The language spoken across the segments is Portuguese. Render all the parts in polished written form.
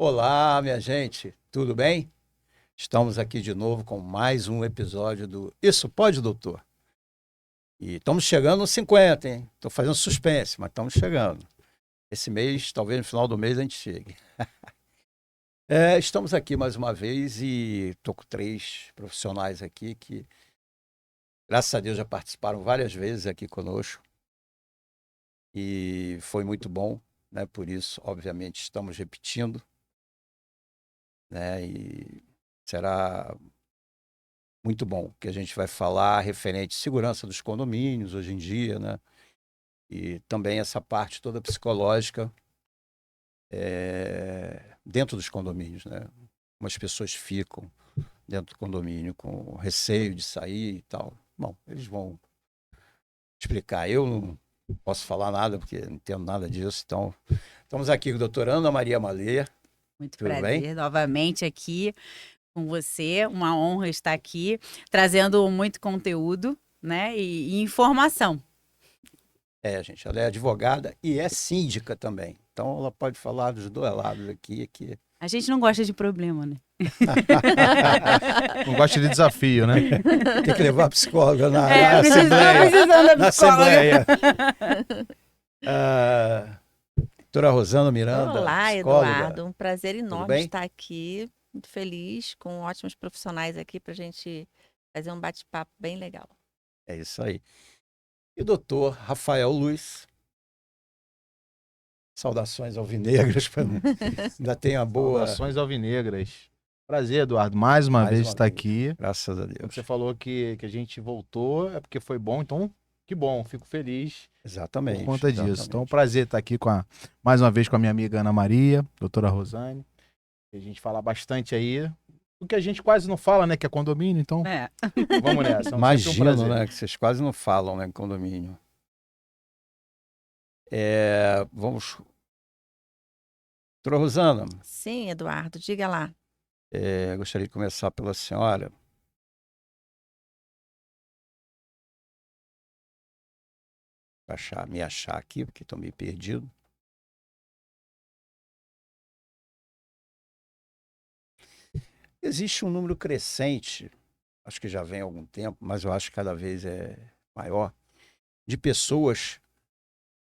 Olá, minha gente, tudo bem? Estamos aqui de novo com mais um episódio do Isso Pode, Doutor? E estamos chegando nos 50, hein? Estou fazendo suspense, mas estamos chegando. Esse mês, talvez no final do mês, a gente chegue. Estamos aqui mais uma vez e estou com 3 profissionais aqui que, graças a Deus, já participaram várias vezes aqui conosco e foi muito bom, né? Por isso, obviamente, estamos repetindo, né? E será muito bom, que a gente vai falar referente à segurança dos condomínios hoje em dia, né? E também essa parte toda psicológica dentro dos condomínios, né? Como as pessoas ficam dentro do condomínio com receio de sair e tal. Bom, eles vão explicar. Eu não posso falar nada, porque não entendo nada disso. Então, estamos aqui com a doutora Ana Maria Malê. Muito Tudo bem? prazer novamente aqui com você. Uma honra estar aqui trazendo muito conteúdo, né? E informação. Gente, ela é advogada e é síndica também. Então, ela pode falar dos dois lados aqui. A gente não gosta de problema, né? Não gosta de desafio, né? Tem que levar a psicóloga na precisando da Assembleia. Doutora Rosana Miranda, Olá, psicóloga. Eduardo. Um prazer enorme bem? estar aqui. Muito feliz, com ótimos profissionais aqui para a gente fazer um bate-papo bem legal. É isso aí. E o doutor Rafael Luiz. Saudações alvinegras. Ainda tem uma boa... Saudações alvinegras. Prazer, Eduardo. Mais uma vez estar aqui. Graças a Deus. Você falou que a gente voltou, é porque foi bom, então que bom, fico feliz. Exatamente. Por conta disso. Exatamente. Então, prazer estar aqui mais uma vez com a minha amiga Ana Maria, doutora Rosane. A gente fala bastante aí, o que a gente quase não fala, né, que é condomínio, então vamos nessa. Imagino, né, que vocês quase não falam, né, em condomínio. Vamos... Doutora Rosana. Sim, Eduardo, diga lá. Gostaria de começar pela senhora. Me achar aqui, porque estou meio perdido. Existe um número crescente, acho que já vem há algum tempo, mas eu acho que cada vez é maior, de pessoas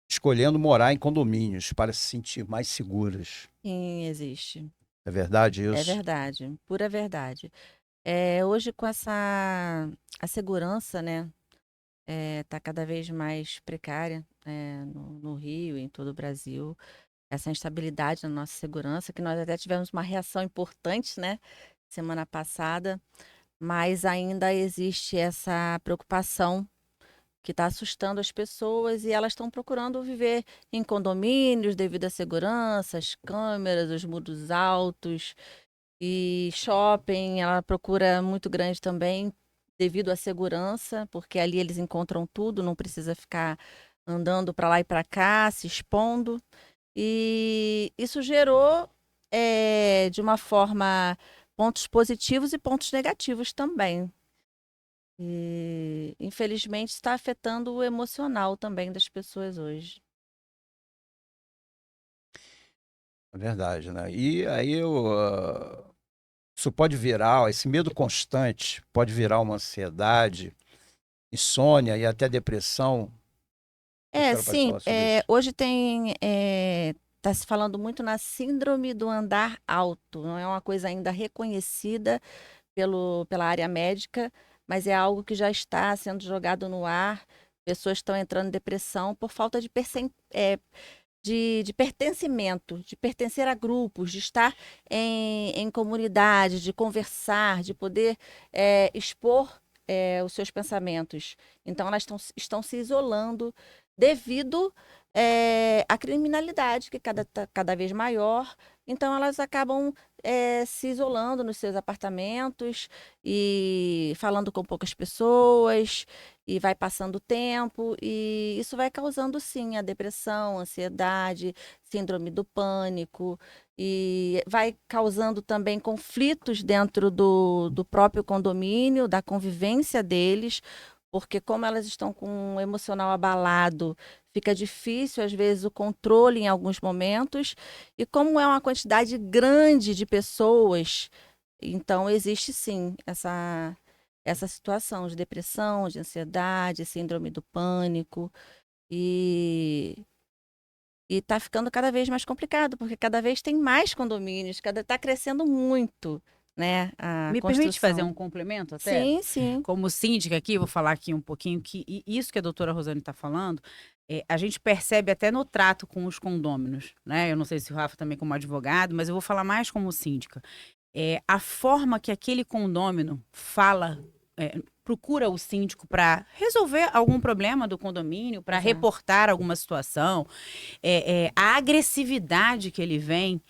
escolhendo morar em condomínios para se sentir mais seguras. Sim, existe. É verdade isso? É verdade, pura verdade. Hoje com a segurança, né, tá cada vez mais precária, no Rio e em todo o Brasil. Essa instabilidade na nossa segurança, que nós até tivemos uma reação importante, né, semana passada, mas ainda existe essa preocupação que está assustando as pessoas e elas estão procurando viver em condomínios devido à segurança, as câmeras, os muros altos e shopping, ela procura muito grande também devido à segurança, porque ali eles encontram tudo, não precisa ficar andando para lá e para cá, se expondo. E isso gerou, de uma forma, pontos positivos e pontos negativos também. E, infelizmente, está afetando o emocional também das pessoas hoje. É verdade, né? E aí isso pode virar, esse medo constante pode virar uma ansiedade, insônia e até depressão. A senhora pode Sim, falar sobre isso? hoje está se falando muito na síndrome do andar alto. Não é uma coisa ainda reconhecida pela área médica, mas é algo que já está sendo jogado no ar. Pessoas estão entrando em depressão por falta de pertencimento, de pertencer a grupos, de estar em comunidade, de conversar, de poder expor os seus pensamentos. Então, elas estão se isolando devido à criminalidade, que tá cada vez maior. Então, elas acabam se isolando nos seus apartamentos e falando com poucas pessoas, e vai passando o tempo, e isso vai causando, sim, a depressão, ansiedade, síndrome do pânico, e vai causando também conflitos dentro do próprio condomínio, da convivência deles, porque como elas estão com um emocional abalado, fica difícil, às vezes, o controle em alguns momentos. E como é uma quantidade grande de pessoas, então existe sim essa situação de depressão, de ansiedade, síndrome do pânico. E está ficando cada vez mais complicado, porque cada vez tem mais condomínios, está crescendo muito, né, a Me construção. permite fazer um complemento até? Sim, sim. Como síndica aqui, vou falar aqui um pouquinho que isso que a doutora Rosane está falando, a gente percebe até no trato com os condôminos, né? Eu não sei se o Rafa também como advogado, mas eu vou falar mais como síndica. A forma que aquele condômino fala, procura o síndico para resolver algum problema do condomínio, para reportar alguma situação, a agressividade que ele vem,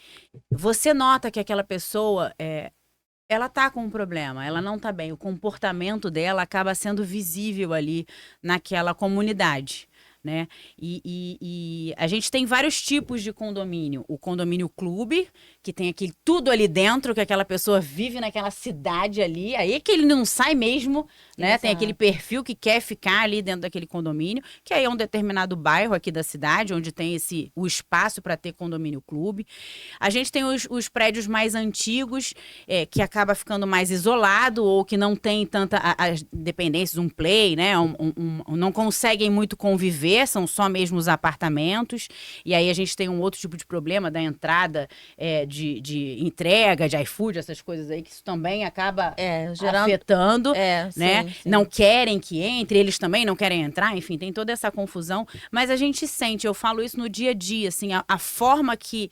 você nota que aquela pessoa ela tá com um problema, ela não tá bem. O comportamento dela acaba sendo visível ali naquela comunidade, né? E a gente tem vários tipos de condomínio. O condomínio clube, que tem aquele tudo ali dentro, que aquela pessoa vive naquela cidade ali, aí é que ele não sai mesmo, né? Exato. Tem aquele perfil que quer ficar ali dentro daquele condomínio, que aí é um determinado bairro aqui da cidade, onde tem o espaço para ter condomínio clube. A gente tem os prédios mais antigos, que acaba ficando mais isolado, ou que não tem tanta as dependências, um play, né? Não conseguem muito conviver, são só mesmo os apartamentos. E aí a gente tem um outro tipo de problema da entrada de entrega, de iFood, essas coisas aí, que isso também acaba afetando, né? Sim. Não querem que entre, eles também não querem entrar, enfim, tem toda essa confusão. Mas a gente sente, eu falo isso no dia a dia, assim, a forma que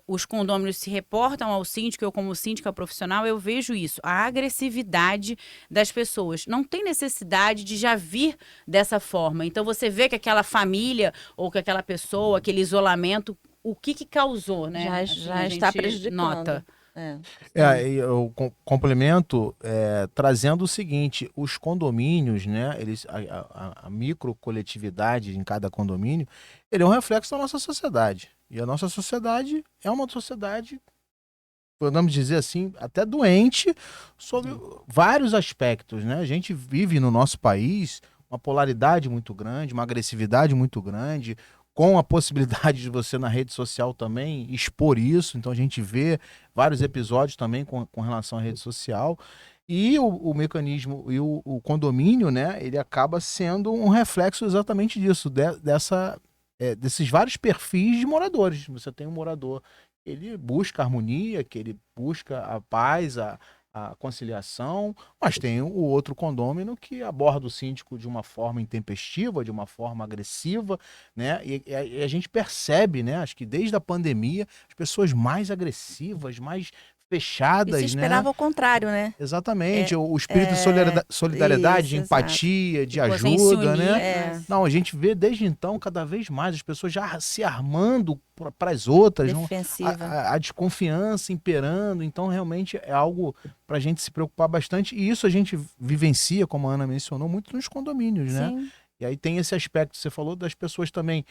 os condôminos se reportam ao síndico, eu como síndica profissional, eu vejo isso, a agressividade das pessoas. Não tem necessidade de já vir dessa forma. Então você vê que aquela família ou que aquela pessoa, aquele isolamento, o que causou, né? Já assim, está prejudicando. Nota. Eu complemento trazendo o seguinte: os condomínios, né? A microcoletividade em cada condomínio, ele é um reflexo da nossa sociedade. E a nossa sociedade é uma sociedade, podemos dizer assim, até doente sobre vários aspectos, né? A gente vive no nosso país uma polaridade muito grande, uma agressividade muito grande, com a possibilidade de você na rede social também expor isso. Então a gente vê vários episódios também com relação à rede social. E o mecanismo e o condomínio, né, ele acaba sendo um reflexo exatamente disso, desses vários perfis de moradores. Você tem um morador, ele busca a harmonia, que ele busca a paz, a conciliação, mas tem o outro condômino que aborda o síndico de uma forma intempestiva, de uma forma agressiva, né? E a gente percebe, né? Acho que desde a pandemia, as pessoas mais agressivas, mais fechadas, e se esperava o contrário, né? Exatamente, o espírito de solidariedade, de empatia, de ajuda, né? Não, a gente vê desde então cada vez mais as pessoas já se armando para as outras, a desconfiança imperando. Então realmente é algo para a gente se preocupar bastante, e isso a gente vivencia, como a Ana mencionou, muito nos condomínios, né? Sim. E aí tem esse aspecto que você falou das pessoas também.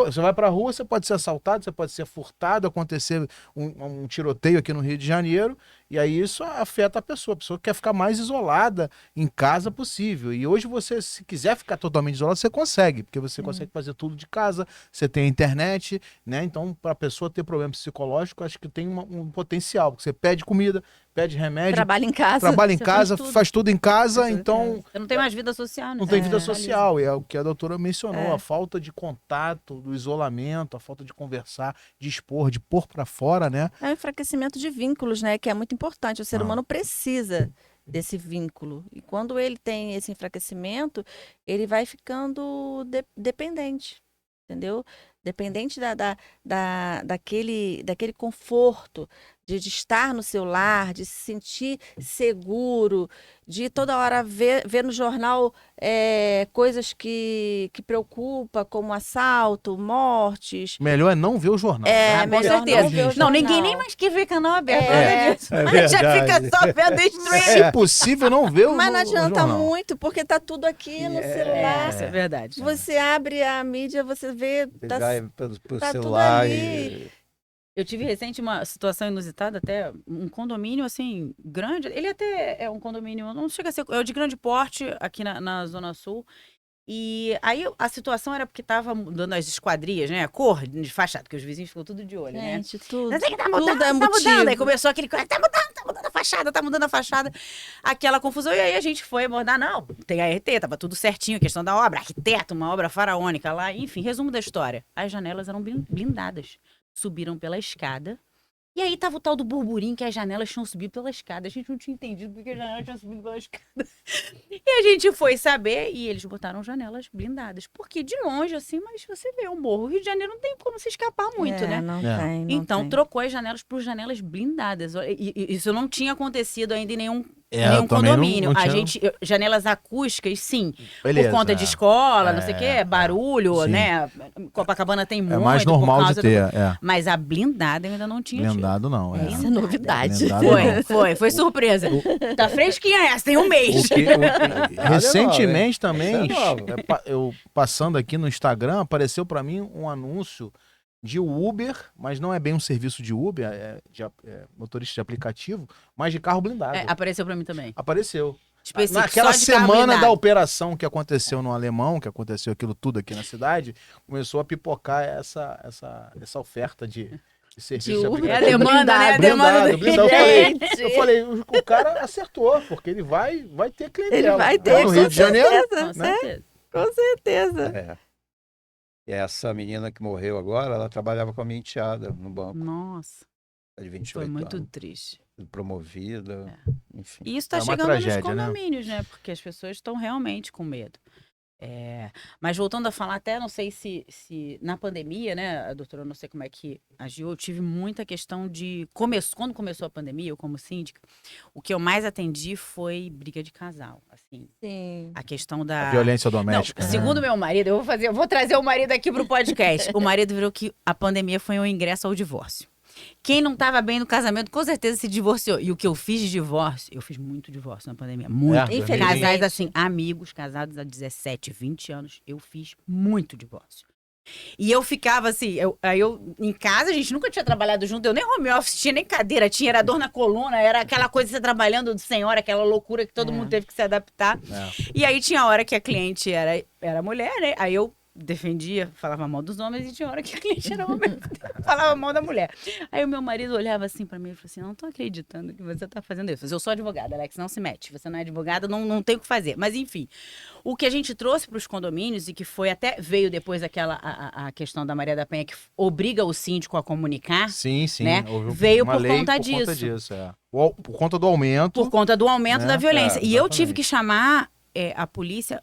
Você vai para a rua, você pode ser assaltado, você pode ser furtado, acontecer um tiroteio aqui no Rio de Janeiro, e aí isso afeta a pessoa quer ficar mais isolada em casa possível. E hoje você, se quiser ficar totalmente isolado, você consegue, porque você consegue fazer tudo de casa, você tem a internet, né? Então, para a pessoa ter problema psicológico, acho que tem um potencial, porque você pede comida, pede remédio, trabalha em casa, faz tudo em casa, então... Você não tem mais vida social, né? Não tem vida social, e é o que a doutora mencionou, a falta de contato, do isolamento, a falta de conversar, de expor, de pôr para fora, né? É o enfraquecimento de vínculos, né? Que é muito importante. O ser humano precisa desse vínculo. E quando ele tem esse enfraquecimento, ele vai ficando dependente, entendeu? Dependente daquele conforto de estar no seu lar, de se sentir seguro, de toda hora ver no jornal coisas que preocupam, como assalto, mortes. Melhor é não ver o jornal. Com certeza. Não, ninguém nem mais quer ver canal aberto. Já fica só vendo stream. Se possível, não ver o jornal. Mas não adianta muito, porque tá tudo aqui no celular. Isso é verdade. Você abre a mídia, você vê... Pelo tá celular tudo ali. Eu tive recente uma situação inusitada, até um condomínio, assim, grande. Ele até é um condomínio, não chega a ser, é de grande porte aqui na Zona Sul. E aí a situação era porque tava mudando as esquadrias, né? A cor de fachada, porque os vizinhos ficam tudo de olho, né? Gente, tudo. Não sei o que tá mudando, Tudo é tá mudando. motivo. Aí começou aquele coisa, tá mudando a fachada, tá mudando a fachada. Aquela confusão. E aí a gente foi abordar, não, tem ART, tava tudo certinho, questão da obra, arquiteto, uma obra faraônica lá, enfim, resumo da história. As janelas eram blindadas. Subiram pela escada. E aí tava o tal do burburinho que as janelas tinham subido pela escada. A gente não tinha entendido porque as janelas tinham subido pela escada. E a gente foi saber e eles botaram janelas blindadas. Porque de longe, assim, mas você vê o morro. O Rio de Janeiro não tem como se escapar muito, né? Não É. tem, não Então, tem. trocou as janelas por janelas blindadas. E isso não tinha acontecido ainda em nenhum eu também condomínio. não A tinha- gente, janelas acústicas, sim. Beleza, por conta de escola, não sei o quê, barulho, sim. né? Copacabana tem muito. É mais por normal de causa ter, Mas a blindada eu ainda não tinha tido. Blindado não, é. Isso é novidade. Blindado não. Foi surpresa. Tá fresquinha essa, tem um mês. Recentemente também, Essa é nova. eu passando aqui no Instagram, apareceu para mim um anúncio de Uber, mas não é bem um serviço de Uber, é motorista de aplicativo, mas de carro blindado. Apareceu pra mim também. Apareceu. Específico, Naquela só de carro semana blindado. da operação que aconteceu no Alemão, que aconteceu aquilo tudo aqui na cidade, começou a pipocar essa oferta de serviço de Uber. aplicativo. É a demanda, né? A demanda Blindado. Gente. Eu falei, o cara acertou, porque ele vai ter clientela. Ele vai Né? ter, No com Rio de Janeiro. certeza, Com né? certeza. Com certeza. É. E essa menina que morreu agora, ela trabalhava com a minha enteada no banco, Nossa, de 28 foi muito anos, triste. promovida, enfim. E isso tá É uma chegando tragédia, nos né? condomínios, né? Porque as pessoas estão realmente com medo. Mas voltando a falar, até não sei se na pandemia, né, a doutora, eu não sei como é que agiu, eu tive muita questão de... Quando começou a pandemia, eu como síndica, o que eu mais atendi foi briga de casal, assim. Sim. A questão da... A violência Não, doméstica. né? segundo meu marido, eu vou trazer o marido aqui pro podcast. O marido virou que a pandemia foi um ingresso ao divórcio. Quem não estava bem no casamento, com certeza se divorciou. E o que eu fiz de divórcio, eu fiz muito divórcio na pandemia. Muito. Infelizmente. Casais assim, amigos, casados há 17, 20 anos, eu fiz muito divórcio. E eu ficava assim, em casa, a gente nunca tinha trabalhado junto, eu nem home office tinha, nem cadeira tinha, era dor na coluna, era aquela coisa de você trabalhando de senhora, aquela loucura que todo mundo teve que se adaptar. E aí tinha hora que a cliente era mulher, né? Aí eu defendia, falava mal dos homens, e tinha hora que a cliente era homem, falava mal da mulher. Aí o meu marido olhava assim pra mim e falou assim, não tô acreditando que você tá fazendo isso. Eu sou advogada, Alex, não se mete. Você não é advogada, não tem o que fazer. Mas enfim, o que a gente trouxe para os condomínios e que foi veio depois a questão da Maria da Penha, que obriga o síndico a comunicar, Sim, né? houve Veio uma por lei conta por conta disso. disso. Por conta do aumento. por conta do aumento Né? da violência. E eu tive Exatamente. que chamar a polícia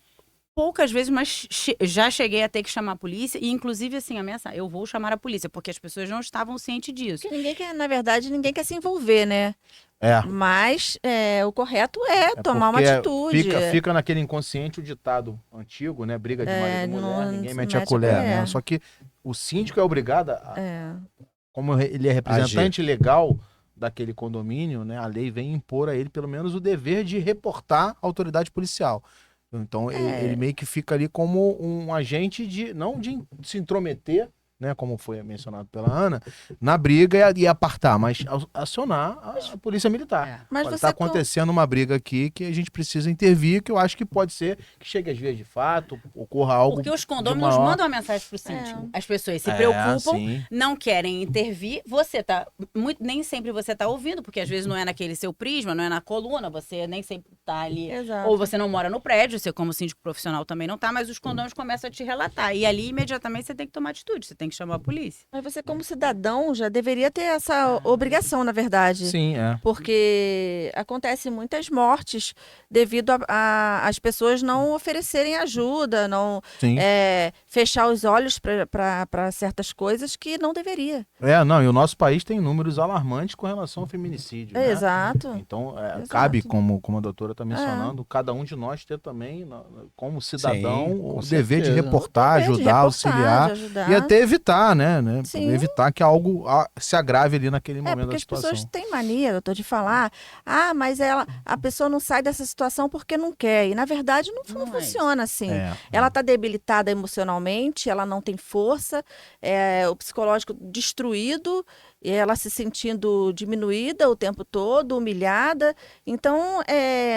poucas vezes, mas já cheguei a ter que chamar a polícia e, inclusive, assim, ameaçar. Eu vou chamar a polícia, porque as pessoas não estavam cientes disso. Porque ninguém quer, na verdade, ninguém quer se envolver, né? É. Mas o correto é tomar uma porque atitude. Fica naquele inconsciente o ditado antigo, né? Briga de marido e mulher, não ninguém se mete a mete a colher, colher. né? Só que o síndico é obrigado, como ele é Agir. representante legal daquele condomínio, né? A lei vem impor a ele pelo menos o dever de reportar a autoridade policial. Então ele meio que fica ali como um agente não de se intrometer, né, como foi mencionado pela Ana, na briga e apartar, mas acionar a polícia militar. Mas Olha, você tá acontecendo uma briga aqui que a gente precisa intervir, que eu acho que pode ser que chegue às vias de fato, ocorra algo. Porque os de condôminos maior- mandam uma mensagem pro síndico. As pessoas se preocupam, sim. não querem intervir. Nem sempre você tá ouvindo, porque às vezes não é naquele seu prisma, não é na coluna, você nem sempre tá ali. Exato. Ou você não mora no prédio, você como síndico profissional também não tá, mas os condôminos começam a te relatar. E ali, imediatamente, você tem que tomar atitude, você tem que chamar a polícia. Mas você, como cidadão, já deveria ter essa obrigação, na verdade. Sim, Porque acontecem muitas mortes devido às pessoas não oferecerem ajuda, não sim. fechar os olhos para certas coisas que não deveria. Não, e o nosso país tem números alarmantes com relação ao feminicídio, né? Exato. Então, Exato. cabe, como a doutora está mencionando, cada um de nós ter também, como cidadão, Sim, o com dever de certeza. reportar, É, de ajudar, auxiliar. de ajudar. E até evitar, né? Sim. Evitar que algo se agrave ali naquele momento Porque da as situação. pessoas têm mania, doutor, de falar, mas a pessoa não sai dessa situação porque não quer. E, na verdade, não Não é funciona assim. É. Ela está debilitada emocionalmente, ela não tem força, o psicológico destruído e ela se sentindo diminuída o tempo todo, humilhada. Então,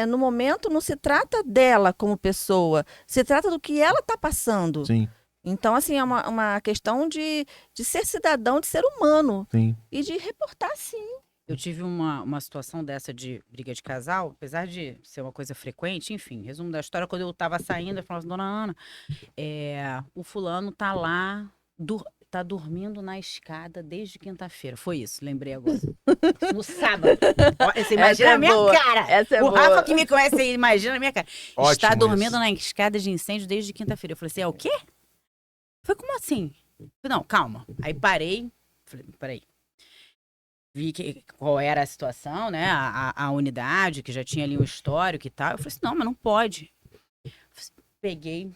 no momento, não se trata dela como pessoa, se trata do que ela está passando. Sim, Então, assim, é uma questão de ser cidadão, de ser humano sim. e de reportar, sim. Eu tive uma situação dessa de briga de casal, apesar de ser uma coisa frequente, enfim, resumo da história, quando eu tava saindo, eu falava assim, dona Ana, o fulano tá lá, tá dormindo na escada desde quinta-feira. Foi isso, lembrei agora. No sábado. Ó, você imagina é a minha boa, cara. essa é O boa. Rafa que me conhece aí, imagina a minha cara. Ótimo Está dormindo isso. na escada de incêndio desde quinta-feira. Eu falei assim, é o quê? Foi como assim? Eu falei, não, calma. Aí parei, falei, peraí. Vi qual era a situação, né? A unidade, que já tinha ali um histórico e tal. Eu falei assim, não, mas não pode. Peguei,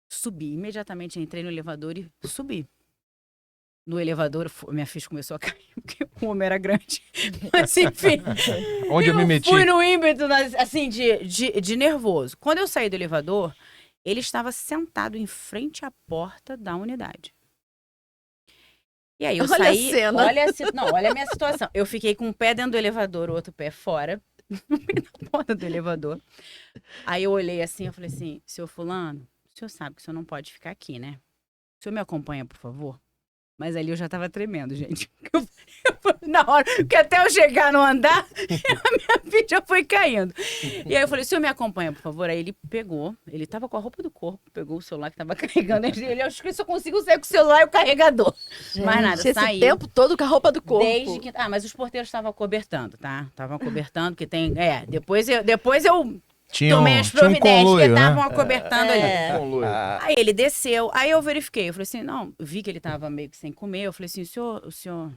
subi. Imediatamente entrei no elevador e subi. No elevador, minha ficha começou a cair, porque o homem era grande. Mas, enfim. Onde eu me meti? Fui no ímpeto, assim, de nervoso. Quando eu saí do elevador, ele estava sentado em frente à porta da unidade. E aí eu Olha a saí, cena. olha a minha situação. Eu fiquei com um pé dentro do elevador, o outro pé fora, no meio da porta do elevador. Aí eu olhei assim, eu falei assim, seu fulano, o senhor sabe que o senhor não pode ficar aqui, né? O senhor me acompanha, por favor? Mas ali eu já tava tremendo, gente. Na hora, porque até eu chegar no andar, a minha ficha já foi caindo. E aí eu falei, o senhor me acompanha, por favor? Aí ele pegou, ele tava com a roupa do corpo, pegou o celular que tava carregando. Ele, acho que eu só consigo sair com o celular e o carregador. Mais nada, Esse saiu. tempo todo com a roupa do corpo. Desde que... mas os porteiros estavam cobertando, tá? Estavam cobertando, porque tem... depois eu tomei as Tinha um providências, que conluio, estavam né? acobertando ali. Ah, Aí ele desceu, aí eu verifiquei, eu falei assim, não, vi que ele tava meio que sem comer, eu falei assim, o senhor...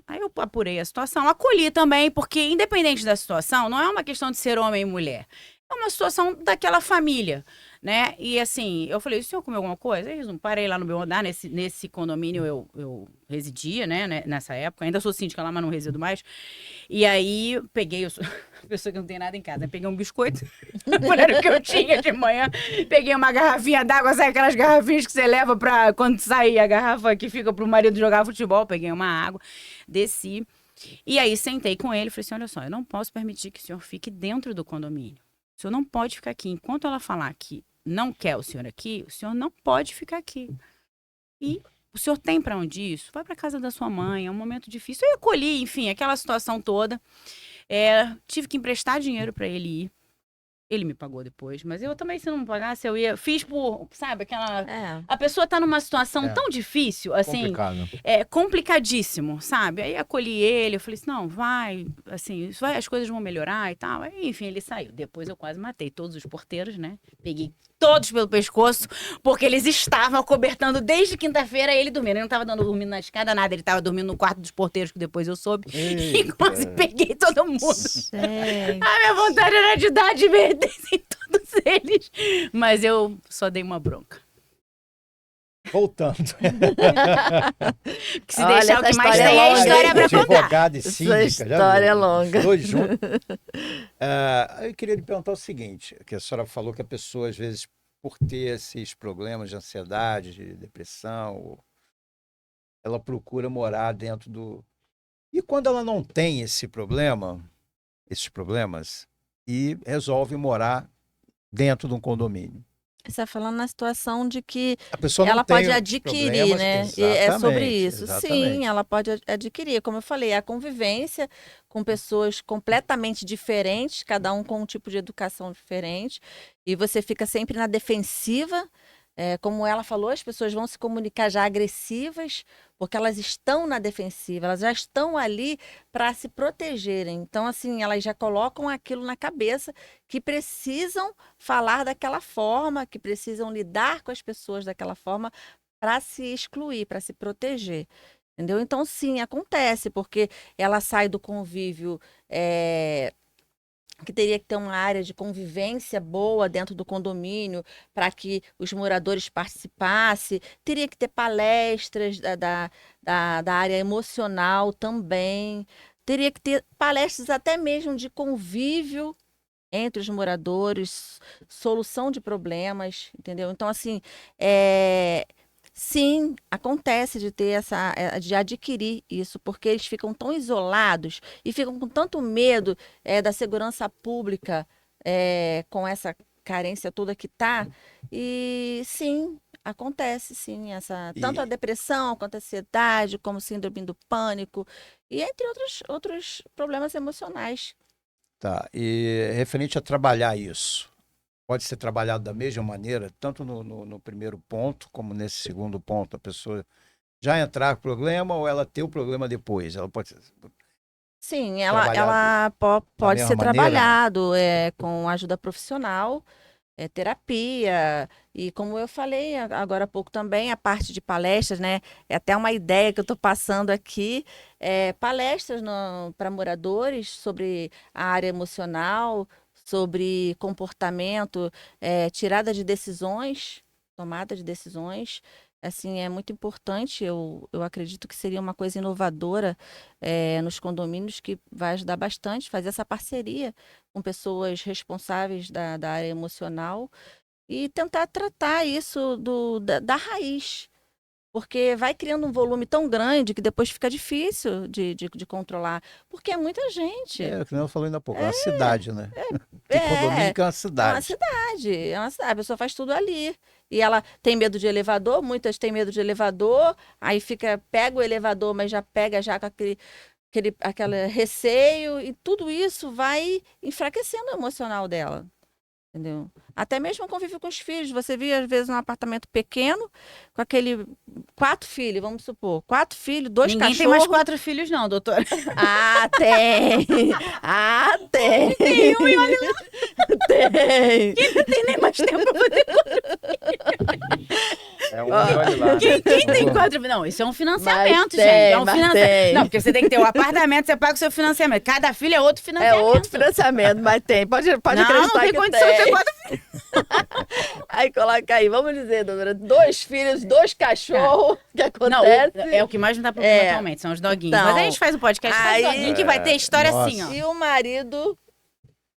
Aí eu apurei a situação, acolhi também, porque independente da situação, não é uma questão de ser homem e mulher, é uma situação daquela família, né? E assim, eu falei, o senhor comeu alguma coisa? Aí eu parei lá no meu andar, nesse condomínio eu residia, né, nessa época, ainda sou síndica lá, mas não resido mais, e aí eu peguei, eu sou pessoa que não tem nada em casa, né? Peguei um biscoito, era o que eu tinha de manhã, peguei uma garrafinha d'água, sabe aquelas garrafinhas que você leva pra quando sair a garrafa que fica pro marido jogar futebol, peguei uma água, desci, e aí sentei com ele, falei assim, olha só, eu não posso permitir que o senhor fique dentro do condomínio, o senhor não pode ficar aqui, enquanto ela falar que não quer o senhor aqui, o senhor não pode ficar aqui, e o senhor tem pra onde ir? Vai pra casa da sua mãe, é um momento difícil, eu acolhi, enfim, aquela situação toda. Tive que emprestar dinheiro pra ele ir. Ele me pagou depois, mas eu também, se não me pagasse, eu ia. Fiz por, sabe, aquela. A pessoa tá numa situação tão difícil, assim. Complicado. Complicadíssimo, sabe? Aí acolhi ele, eu falei assim: não, vai, assim, as coisas vão melhorar e tal. Aí, enfim, ele saiu. Depois eu quase matei todos os porteiros, né? Peguei todos pelo pescoço, porque eles estavam acobertando desde quinta-feira ele dormindo. Ele não tava dormindo na escada, nada. Ele tava dormindo no quarto dos porteiros, que depois eu soube. E quase peguei todo mundo. Gente. A minha vontade era de dar advertência em todos eles. Mas eu só dei uma bronca. voltando. Que se deixar o que mais história tem é a longa, história hein? pra contar. Advogado e Essa síndica. história é longa. Os dois juntos. Eu queria lhe perguntar o seguinte, que a senhora falou que a pessoa, às vezes, por ter esses problemas de ansiedade, de depressão, ela procura morar dentro do... E quando ela não tem esses problemas, e resolve morar dentro de um condomínio? Você está falando na situação de que A pessoa não ela tem pode os adquirir, problemas, né? E é sobre exatamente, isso. Sim, exatamente. ela pode adquirir. Como eu falei, a convivência com pessoas completamente diferentes, cada um com um tipo de educação diferente, e você fica sempre na defensiva. Como ela falou, as pessoas vão se comunicar já agressivas, porque elas estão na defensiva, elas já estão ali para se protegerem. Então, assim, elas já colocam aquilo na cabeça que precisam falar daquela forma, que precisam lidar com as pessoas daquela forma para se excluir, para se proteger. Entendeu? Então, sim, acontece, porque ela sai do convívio. Que teria que ter uma área de convivência boa dentro do condomínio para que os moradores participassem, teria que ter palestras da área emocional também, teria que ter palestras até mesmo de convívio entre os moradores, solução de problemas, entendeu? Então, assim, Sim, acontece de ter de adquirir isso, porque eles ficam tão isolados e ficam com tanto medo da segurança pública, com essa carência toda que tá. E sim, acontece sim, tanto a E depressão quanto a ansiedade, como síndrome do pânico, e entre outros problemas emocionais. tá, e referente a trabalhar isso, pode ser trabalhado da mesma maneira, tanto no primeiro ponto, como nesse segundo ponto, a pessoa já entrar com o problema ou ela ter o problema depois? Ela pode ser Sim, trabalhado da pode mesma ser maneira, não? trabalhado com ajuda profissional, terapia, e como eu falei agora há pouco também, a parte de palestras, né? É até uma ideia que eu estou passando aqui, palestras para moradores sobre a área emocional, sobre comportamento, tirada de decisões, tomada de decisões. Assim, é muito importante, eu acredito que seria uma coisa inovadora nos condomínios que vai ajudar bastante, fazer essa parceria com pessoas responsáveis da área emocional e tentar tratar isso da raiz, porque vai criando um volume tão grande que depois fica difícil de controlar, porque é muita gente. É, como eu falei ainda há pouco, é uma cidade, né? Tem condomínio É, que é uma é uma cidade. cidade, a pessoa faz tudo ali. E ela tem medo de elevador, muitas têm medo de elevador, aí pega o elevador, mas já pega já com aquele receio, e tudo isso vai enfraquecendo o emocional dela, entendeu? Até mesmo o convívio com os filhos. Você via, às vezes, num apartamento pequeno, com aquele 4 filhos, vamos supor, 4 filhos, 2 Ninguém tem mais cachorros. 4 filhos, não, doutora. Ah, tem! Ah, tem! Tem um e olha lá, Tem! não tem nem mais tempo pra poder. É um olha lá. Quem tem 4 filhos? Não, isso é um financiamento, Mas gente. É um mas financiamento. tem. Não, porque você tem que ter o apartamento, você paga o seu financiamento. Cada filho é outro É financiamento. outro financiamento, mas tem. Pode Não, acreditar não tem que condição de ter tem. 4 Aí coloca aí, vamos dizer, doutora, 2 filhos, 2 cachorros, que Não, acontece. é o que mais não dá problema É. atualmente, são os doguinhos. Então, Mas a gente faz o podcast, faz o aí- doguinho que vai ter história Nossa. assim, ó. E o marido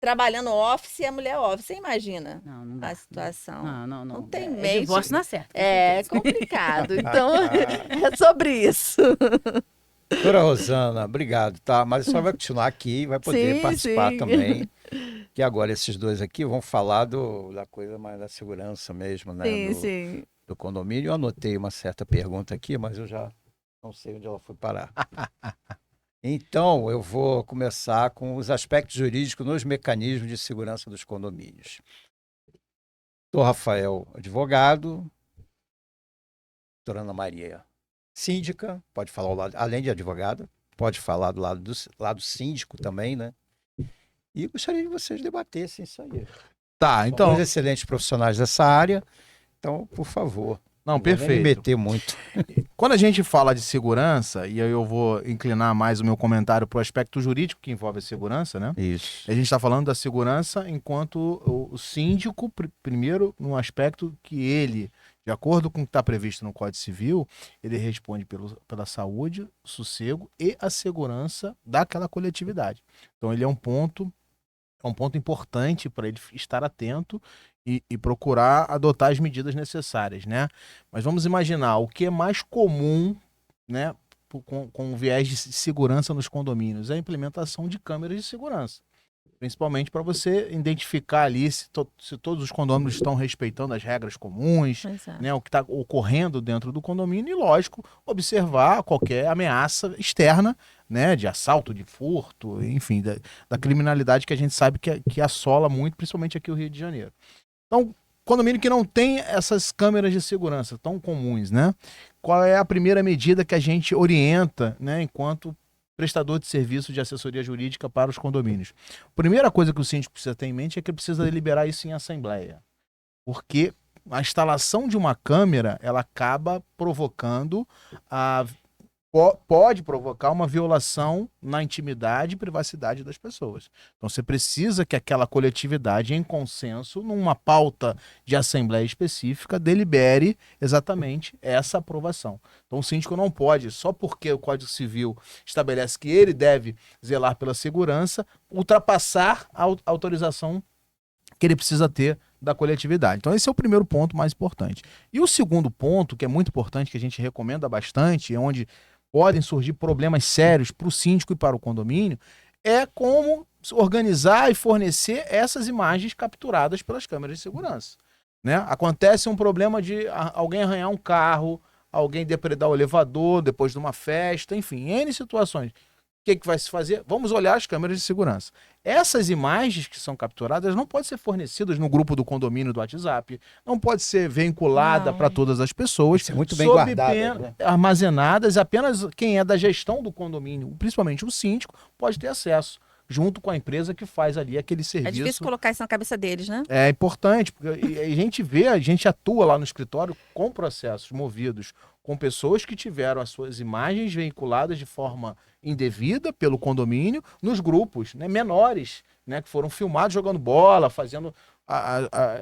trabalhando office e a mulher office. Você imagina Não, não dá. a situação. Não. Não tem É meio. divórcio na certa. É complicado. Então, é sobre isso. Doutora Rosana, obrigado, tá? Mas a senhora vai continuar aqui e vai poder Sim, participar sim. também. Que agora esses dois aqui vão falar da coisa mais da segurança mesmo, né? Sim. Do condomínio. Eu anotei uma certa pergunta aqui, mas eu já não sei onde ela foi parar. Então, eu vou começar com os aspectos jurídicos nos mecanismos de segurança dos condomínios. Doutor Rafael, advogado. Doutora Ana Maria, síndica, pode falar ao lado, além de advogada, pode falar do lado síndico também, né? E gostaria que vocês debatessem isso aí. Tá, São então. dois excelentes profissionais dessa área, então, por favor, Não, vou nem me perfeito. meter muito. Quando a gente fala de segurança, e aí eu vou inclinar mais o meu comentário para o aspecto jurídico que envolve a segurança, né? Isso. A gente está falando da segurança enquanto o síndico, primeiro, num aspecto que ele, de acordo com o que está previsto no Código Civil, ele responde pela saúde, sossego e a segurança daquela coletividade. Então, ele é um ponto importante para ele estar atento e procurar adotar as medidas necessárias, né? Mas vamos imaginar o que é mais comum, né, com o viés de segurança nos condomínios, é a implementação de câmeras de segurança. Principalmente para você identificar ali se todos os condomínios estão respeitando as regras comuns, Exato. né, o que está ocorrendo dentro do condomínio e, lógico, observar qualquer ameaça externa, né, de assalto, de furto, enfim, da criminalidade que a gente sabe que assola muito, principalmente aqui no Rio de Janeiro. Então, condomínio que não tem essas câmeras de segurança tão comuns, né? Qual é a primeira medida que a gente orienta, né, enquanto prestador de serviço de assessoria jurídica para os condomínios? A primeira coisa que o síndico precisa ter em mente é que ele precisa deliberar isso em assembleia. Porque a instalação de uma câmera, ela acaba provocando pode provocar uma violação na intimidade e privacidade das pessoas. Então você precisa que aquela coletividade, em consenso, numa pauta de assembleia específica, delibere exatamente essa aprovação. Então o síndico não pode, só porque o Código Civil estabelece que ele deve zelar pela segurança, ultrapassar a autorização que ele precisa ter da coletividade. Então esse é o primeiro ponto mais importante. E o segundo ponto, que é muito importante, que a gente recomenda bastante, é onde podem surgir problemas sérios para o síndico e para o condomínio, é como organizar e fornecer essas imagens capturadas pelas câmeras de segurança. Né? Acontece um problema de alguém arranhar um carro, alguém depredar o elevador depois de uma festa, enfim, N situações. O que vai se fazer? Vamos olhar as câmeras de segurança. Essas imagens que são capturadas não podem ser fornecidas no grupo do condomínio do WhatsApp, não pode ser vinculada para todas as pessoas. Isso é muito bem guardado, né? Armazenadas, apenas quem é da gestão do condomínio, principalmente o síndico, pode ter acesso, junto com a empresa que faz ali aquele É serviço. difícil colocar isso na cabeça deles, né? É importante, porque a gente atua lá no escritório com processos movidos com pessoas que tiveram as suas imagens veiculadas de forma indevida pelo condomínio nos grupos, né, menores, né, que foram filmados jogando bola, fazendo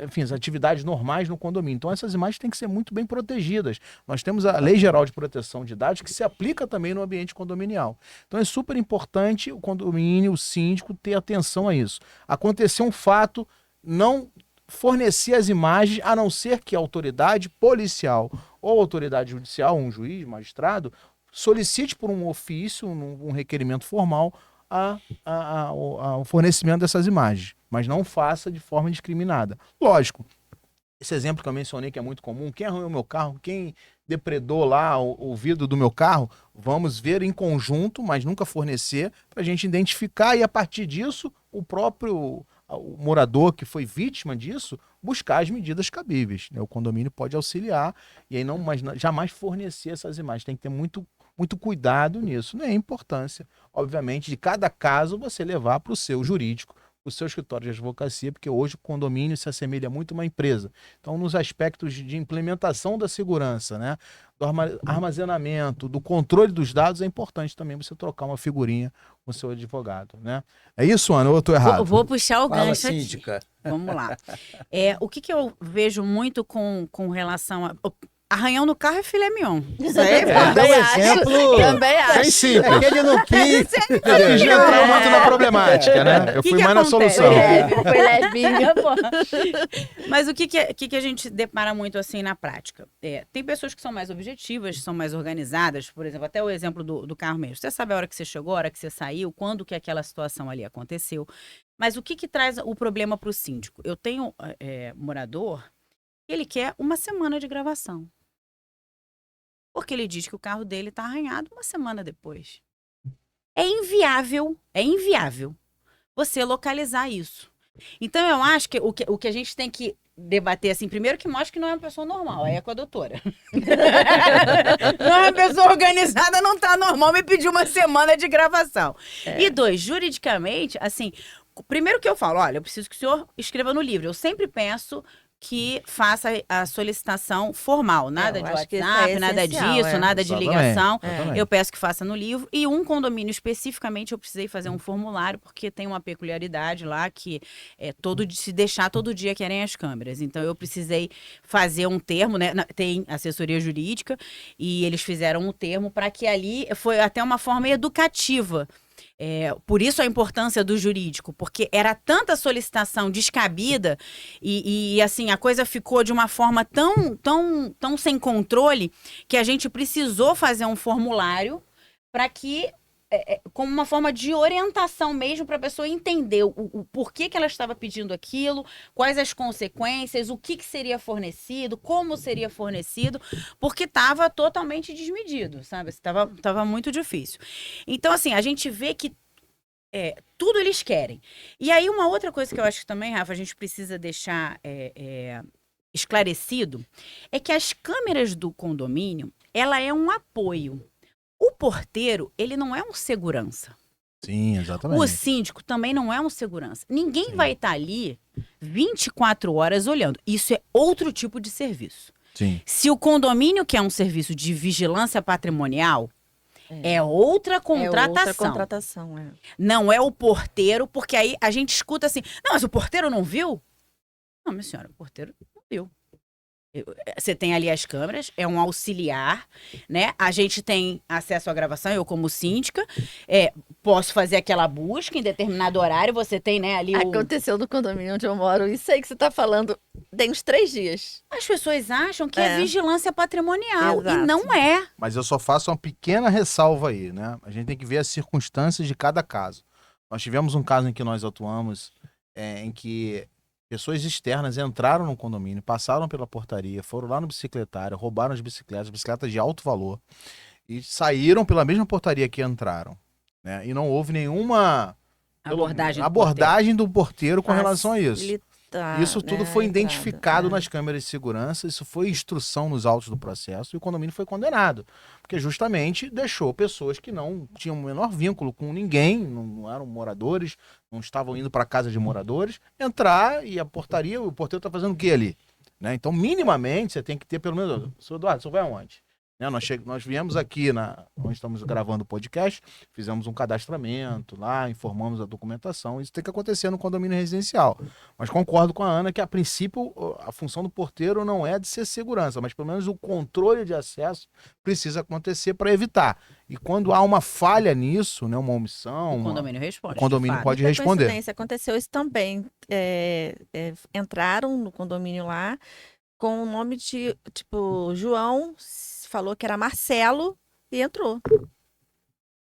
enfim, as atividades normais no condomínio. Então essas imagens têm que ser muito bem protegidas. Nós temos a Lei Geral de Proteção de Dados que se aplica também no ambiente condominial. Então é super importante o condomínio, o síndico, ter atenção a isso. Aconteceu um fato, não fornecer as imagens, a não ser que a autoridade policial ou autoridade judicial, um juiz, magistrado, solicite por um ofício, um requerimento formal, o fornecimento dessas imagens, mas não faça de forma indiscriminada. Lógico, esse exemplo que eu mencionei que é muito comum, quem arranhou meu carro, quem depredou lá o vidro do meu carro, vamos ver em conjunto, mas nunca fornecer, para a gente identificar e a partir disso o próprio morador que foi vítima disso buscar as medidas cabíveis, né? O condomínio pode auxiliar e aí mas jamais fornecer essas imagens. Tem que ter muito cuidado nisso, né? A importância, obviamente, de cada caso você levar para o seu jurídico, para o seu escritório de advocacia, porque hoje o condomínio se assemelha muito a uma empresa. Então, nos aspectos de implementação da segurança, né? Do armazenamento, do controle dos dados, é importante também você trocar uma figurinha com o seu advogado, né? É isso, Ana, ou eu estou errado? Vou puxar o Fala, gancho aqui. síndica. Vamos lá. O que eu vejo muito com relação a... Arranhão no carro é filé mignon. Isso aí Também acho. Também Bem acho. simples. É que ele não quis. Eu quis entrar muito na problemática, né? Eu Que fui que mais na acontece? solução. Foi levinho. Mas o que a gente depara muito assim na prática? Tem pessoas que são mais objetivas, são mais organizadas, por exemplo, até o exemplo do carro mesmo. Você sabe a hora que você chegou, a hora que você saiu, quando que aquela situação ali aconteceu. Mas o que traz o problema para o síndico? Eu tenho morador que ele quer uma semana de gravação. Porque ele diz que o carro dele está arranhado uma semana depois. É inviável você localizar isso. Então, eu acho que o que a gente tem que debater, assim, primeiro que mostra que não é uma pessoa normal, aí é com a doutora. Não é uma pessoa organizada, não tá normal me pedir uma semana de gravação. E dois, juridicamente, assim, primeiro que eu falo, olha, eu preciso que o senhor escreva no livro. Eu sempre peço que faça a solicitação formal, nada eu de acho que isso WhatsApp, é nada essencial, disso, nada de Exatamente, ligação. exatamente. Eu peço que faça no livro. E um condomínio especificamente, eu precisei fazer um formulário, porque tem uma peculiaridade lá que se deixar todo dia querem as câmeras. Então, eu precisei fazer um termo, né? Tem assessoria jurídica, e eles fizeram um termo para que ali foi até uma forma educativa. Por isso a importância do jurídico, porque era tanta solicitação descabida e assim, a coisa ficou de uma forma tão sem controle que a gente precisou fazer um formulário para que, como uma forma de orientação mesmo, para a pessoa entender o porquê que ela estava pedindo aquilo, quais as consequências, o que seria fornecido, como seria fornecido, porque estava totalmente desmedido, sabe? Estava muito difícil. Então, assim, a gente vê que tudo eles querem. E aí, uma outra coisa que eu acho que também, Rafa, a gente precisa deixar esclarecido é que as câmeras do condomínio, ela é um apoio. O porteiro, ele não é um segurança. Sim, exatamente. O síndico também não é um segurança. Ninguém vai estar ali 24 horas olhando. Isso é outro tipo de serviço. Sim. Se o condomínio quer um serviço de vigilância patrimonial, é outra contratação. É outra contratação, Não é o porteiro, porque aí a gente escuta assim, não, mas o porteiro não viu? Não, minha senhora, o porteiro não viu. Você tem ali as câmeras, é um auxiliar, né? A gente tem acesso à gravação, eu como síndica, posso fazer aquela busca em determinado horário, você tem, né, ali Aconteceu no condomínio onde eu moro, isso aí que você tá falando, tem uns 3 dias. As pessoas acham que é vigilância patrimonial, Exato. e não é. Mas eu só faço uma pequena ressalva aí, né? A gente tem que ver as circunstâncias de cada caso. Nós tivemos um caso em que nós atuamos, em que pessoas externas entraram no condomínio, passaram pela portaria, foram lá no bicicletário, roubaram as bicicletas de alto valor, e saíram pela mesma portaria que entraram, né? E não houve nenhuma abordagem do porteiro com relação a isso. Isso tudo foi identificado nas câmeras de segurança, isso foi instrução nos autos do processo e o condomínio foi condenado. Porque justamente deixou pessoas que não tinham o menor vínculo com ninguém, não eram moradores, não estavam indo para casa de moradores, entrar e a portaria, o porteiro está fazendo o que ali? Né? Então, minimamente, você tem que ter pelo menos... Seu Eduardo, você vai aonde? Né? Nós viemos aqui, onde estamos gravando o podcast, fizemos um cadastramento lá, informamos a documentação. Isso tem que acontecer no condomínio residencial. Mas concordo com a Ana que, a princípio, a função do porteiro não é de ser segurança, mas pelo menos o controle de acesso precisa acontecer para evitar. E quando há uma falha nisso, né, uma omissão... O condomínio responde. O condomínio pode responder. Aconteceu isso também. Entraram no condomínio lá com o nome de, tipo, João... falou que era Marcelo e entrou.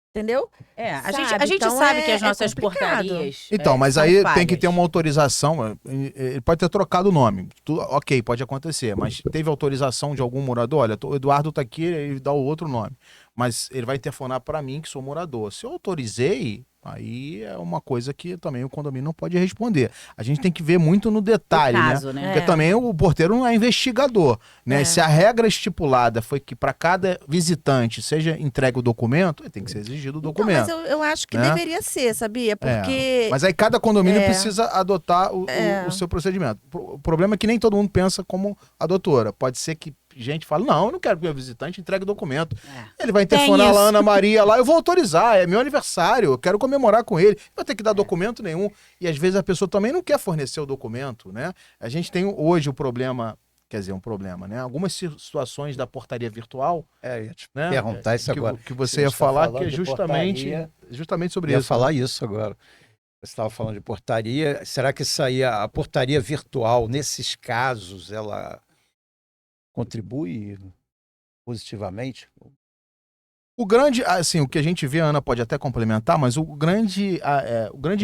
Entendeu? A gente então sabe que as é nossas complicado. portarias. Então, mas são aí falhas. tem que ter uma autorização. Ele pode ter trocado o nome. Ok, pode acontecer. Mas teve autorização de algum morador? Olha, o Eduardo tá aqui, ele dá o outro nome. Mas ele vai telefonar para mim, que sou morador. Se eu autorizei, aí é uma coisa que também o condomínio não pode responder. A gente tem que ver muito no detalhe, O caso, né? Porque também o porteiro não é investigador, né? Se a regra estipulada foi que para cada visitante seja entregue o documento, tem que ser exigido o documento. Então, mas eu acho que né? deveria ser, sabia? Porque... Mas aí cada condomínio precisa adotar o seu procedimento. O problema é que nem todo mundo pensa como a doutora. Pode ser que gente fala, não, eu não quero que meu visitante entregue o documento. Ele vai telefonar lá, Ana Maria, lá, eu vou autorizar, é meu aniversário, eu quero comemorar com ele. Não vai ter que dar documento nenhum. E às vezes a pessoa também não quer fornecer o documento, né? A gente tem hoje o problema, quer dizer, um problema, né? Algumas situações da portaria virtual... Eu ia te né? perguntar isso agora. Que você ia falar, que é justamente sobre isso. Eu ia falar isso agora. Você estava falando de portaria. Será que isso aí, a portaria virtual, nesses casos, ela contribui positivamente? O grande, assim, o que a gente vê, a Ana pode até complementar, mas o grande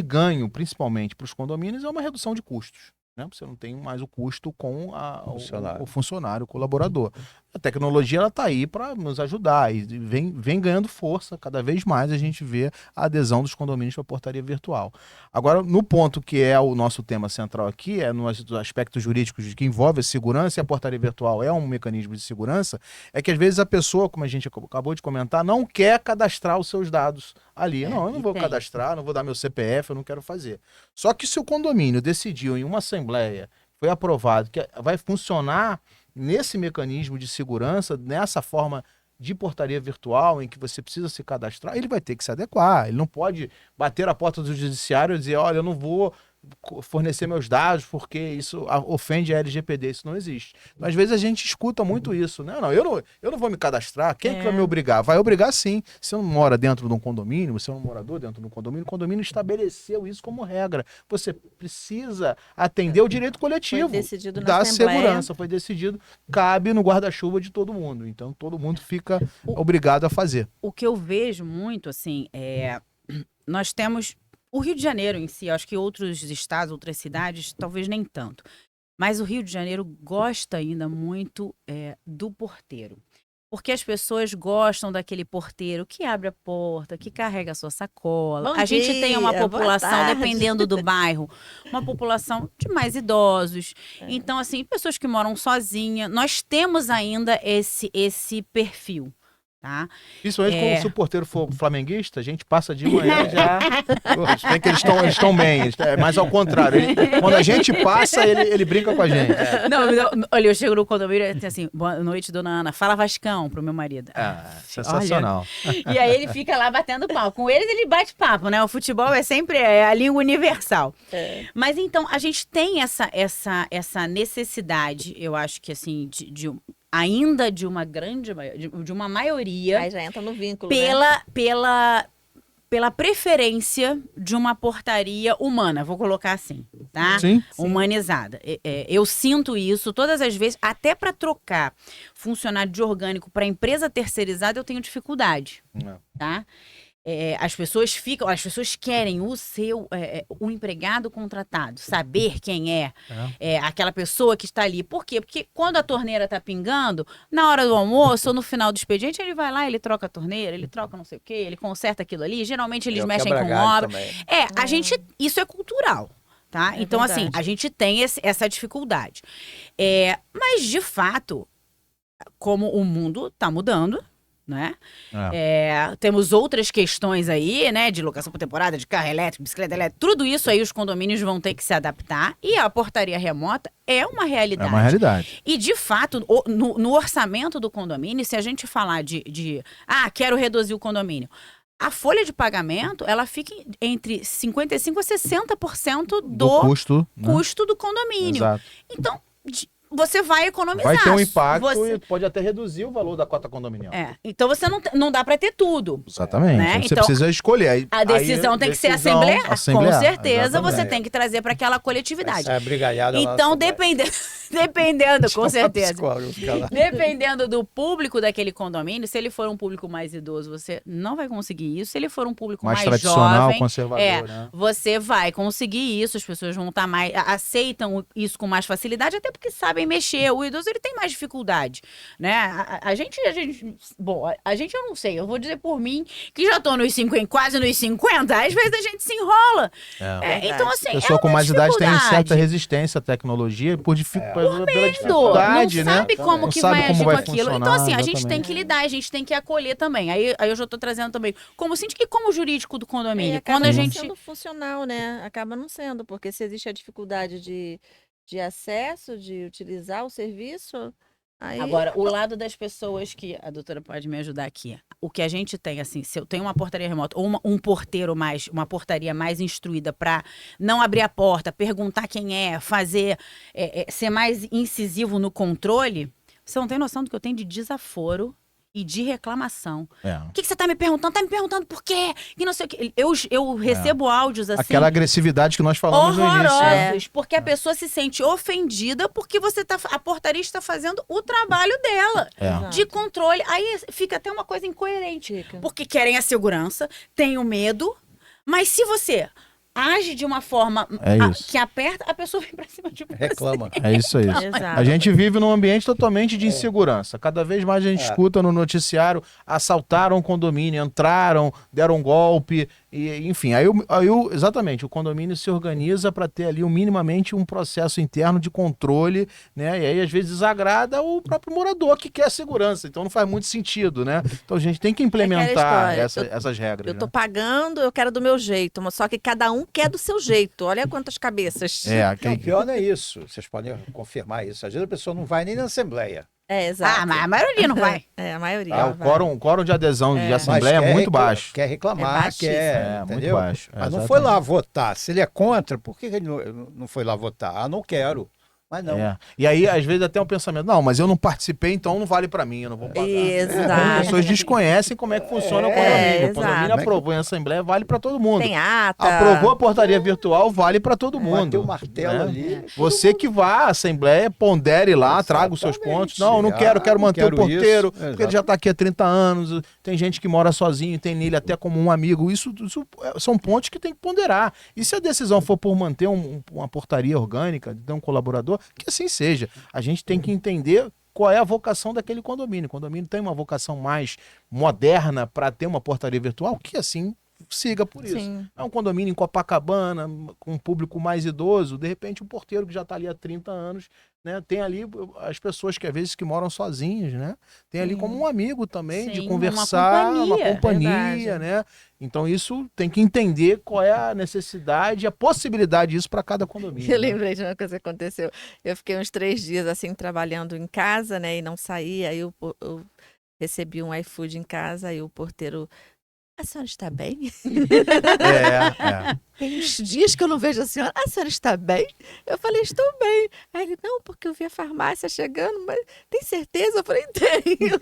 ganho, principalmente para os condomínios, é uma redução de custos. Né? Você não tem mais o custo com o funcionário, o colaborador. A tecnologia está aí para nos ajudar e vem ganhando força. Cada vez mais a gente vê a adesão dos condomínios para a portaria virtual. Agora, no ponto que é o nosso tema central aqui, nos aspectos jurídicos que envolve a segurança, e a portaria virtual é um mecanismo de segurança, é que às vezes a pessoa, como a gente acabou de comentar, não quer cadastrar os seus dados ali. Eu não vou cadastrar, não vou dar meu CPF, eu não quero fazer. Só que se o condomínio decidiu em uma assembleia, foi aprovado, que vai funcionar nesse mecanismo de segurança, nessa forma de portaria virtual, em que você precisa se cadastrar, ele vai ter que se adequar. Ele não pode bater a porta do judiciário e dizer, olha, eu não vou fornecer meus dados porque isso ofende a LGPD, isso não existe. Às vezes a gente escuta muito isso, né? Eu não vou me cadastrar, quem é que vai me obrigar? Vai obrigar sim. Se você não mora dentro de um condomínio, você é um morador dentro de um condomínio, o condomínio estabeleceu isso como regra. Você precisa atender o direito coletivo da segurança, foi decidido, cabe no guarda-chuva de todo mundo, então todo mundo fica obrigado a fazer. O que eu vejo muito, assim, nós temos o Rio de Janeiro em si, acho que outros estados, outras cidades, talvez nem tanto. Mas o Rio de Janeiro gosta ainda muito do porteiro. Porque as pessoas gostam daquele porteiro que abre a porta, que carrega a sua sacola. A gente tem uma população, dependendo do bairro, uma população de mais idosos. Então, assim, pessoas que moram sozinhas. Nós temos ainda esse perfil tá? Principalmente se o porteiro for flamenguista, a gente passa de manhã já. Se bem que eles estão bem, mas ao contrário. Quando a gente passa, ele brinca com a gente. Olha, eu chego no condomínio e assim, boa noite, dona Ana. Fala Vascão pro meu marido. Sensacional. Olha, e aí ele fica lá batendo papo. Com eles ele bate papo, né? O futebol é sempre a língua universal. Mas então, a gente tem essa necessidade, eu acho que assim, ainda de uma grande de uma maioria. Aí já entra no vínculo, pela preferência de uma portaria humana, vou colocar assim, tá? Sim. Humanizada. Eu sinto isso todas as vezes, até para trocar funcionário de orgânico para empresa terceirizada, eu tenho dificuldade, tá? As pessoas querem o empregado contratado, saber quem é aquela pessoa que está ali. Por quê? Porque quando a torneira está pingando, na hora do almoço ou no final do expediente, ele vai lá, ele troca a torneira, ele troca não sei o quê, ele conserta aquilo ali. Geralmente eles mexem com obra. Isso é cultural. Tá? Então, assim, a gente tem essa dificuldade. Mas, de fato, como o mundo está mudando, né? Temos outras questões aí, né? De locação por temporada, de carro elétrico, bicicleta elétrica, tudo isso aí os condomínios vão ter que se adaptar e a portaria remota é uma realidade. É uma realidade. E, de fato, no orçamento do condomínio, se a gente falar quero reduzir o condomínio, a folha de pagamento, ela fica entre 55% a 60% do custo do condomínio. Exato. Então, você vai economizar. Vai ter um impacto e pode até reduzir o valor da cota condominial. Então você não dá para ter tudo. Exatamente. Né? Você então, precisa escolher. A decisão tem que ser assemblear. Com certeza, exatamente. Você tem que trazer para aquela coletividade. Então, dependendo, com certeza. Dependendo do público daquele condomínio, se ele for um público mais idoso, você não vai conseguir isso. Se ele for um público mais tradicional, jovem, conservador, né? Você vai conseguir isso. As pessoas vão estar aceitam isso com mais facilidade, até porque sabem mexer. O idoso, ele tem mais dificuldade, né? A gente eu não sei, eu vou dizer por mim, que já tô quase nos 50, às vezes a gente se enrola. Então, assim, pessoa com mais idade tem certa resistência à tecnologia pela dificuldade, não sabe como que vai agir com aquilo. Então, assim, a exatamente. gente tem que lidar, a gente tem que acolher também. Aí eu já tô trazendo também como síndico e como jurídico do condomínio. Quando a gente sendo funcional, né? Acaba não sendo, porque se existe a dificuldade de acesso, de utilizar o serviço. Aí... Agora, o lado das pessoas que a doutora pode me ajudar aqui. O que a gente tem, assim, se eu tenho uma portaria remota ou um porteiro uma portaria mais instruída para não abrir a porta, perguntar quem fazer, ser mais incisivo no controle, você não tem noção do que eu tenho de desaforo e de reclamação. O que você tá me perguntando? Tá me perguntando por quê? Que não sei o quê. Eu recebo áudios assim... Aquela agressividade que nós falamos no início. Horrorosos, porque a pessoa se sente ofendida porque a portaria está fazendo o trabalho dela. De controle. Aí fica até uma coisa incoerente. Porque querem a segurança, têm o medo, mas se você age de uma forma que aperta, a pessoa vem pra cima de você. Reclama. É isso aí. A gente vive num ambiente totalmente de insegurança. Cada vez mais a gente escuta no noticiário, assaltaram o condomínio, entraram, deram um golpe, enfim. Exatamente, o condomínio se organiza para ter ali minimamente um processo interno de controle, né? E aí às vezes desagrada o próprio morador que quer a segurança. Então não faz muito sentido, né? Então a gente tem que implementar essas regras. Eu tô pagando, eu quero do meu jeito, mas só que cada um quer do seu jeito. Olha quantas cabeças. O pior não é isso. Vocês podem confirmar isso. Às vezes a pessoa não vai nem na assembleia. Exato. Mas a maioria não vai. A maioria. O quórum de adesão de assembleia é muito baixo. Quer reclamar, muito baixo. Mas não foi lá votar. Se ele é contra, por que ele não foi lá votar? Não quero. Mas não. E aí, às vezes, até um pensamento, não, mas eu não participei, então não vale pra mim, eu não vou pagar. Exato. As pessoas desconhecem como é que funciona o condomínio. O condomínio aprovou em assembleia, vale pra todo mundo. Tem ata. Aprovou a portaria virtual, vale pra todo mundo. Bateu o martelo ali. Você que vá à assembleia, pondere lá, traga os seus pontos. Não, não quero manter o porteiro, porque ele já tá aqui há 30 anos, tem gente que mora sozinho, tem nele até como um amigo. Isso são pontos que tem que ponderar. E se a decisão for por manter uma portaria orgânica, de ter um colaborador, que assim seja. A gente tem que entender qual é a vocação daquele condomínio. O condomínio tem uma vocação mais moderna para ter uma portaria virtual, que assim siga por isso. Sim. É um condomínio em Copacabana, com um público mais idoso, de repente um porteiro que já está ali há 30 anos, né? Tem ali as pessoas que às vezes que moram sozinhos, né? Tem ali Sim. como um amigo também, de Sim, conversar, uma companhia, verdade. né? Então isso tem que entender qual é a necessidade, a possibilidade disso para cada condomínio. Eu né? lembrei de uma coisa que aconteceu. Eu fiquei uns 3 dias assim trabalhando em casa, né? E não saía. Aí eu recebi um iFood em casa e o porteiro. A senhora está bem? É. Tem uns dias que eu não vejo a senhora. A senhora está bem? Eu falei, estou bem. Aí ele, não, porque eu vi a farmácia chegando, mas tem certeza? Eu falei, tenho.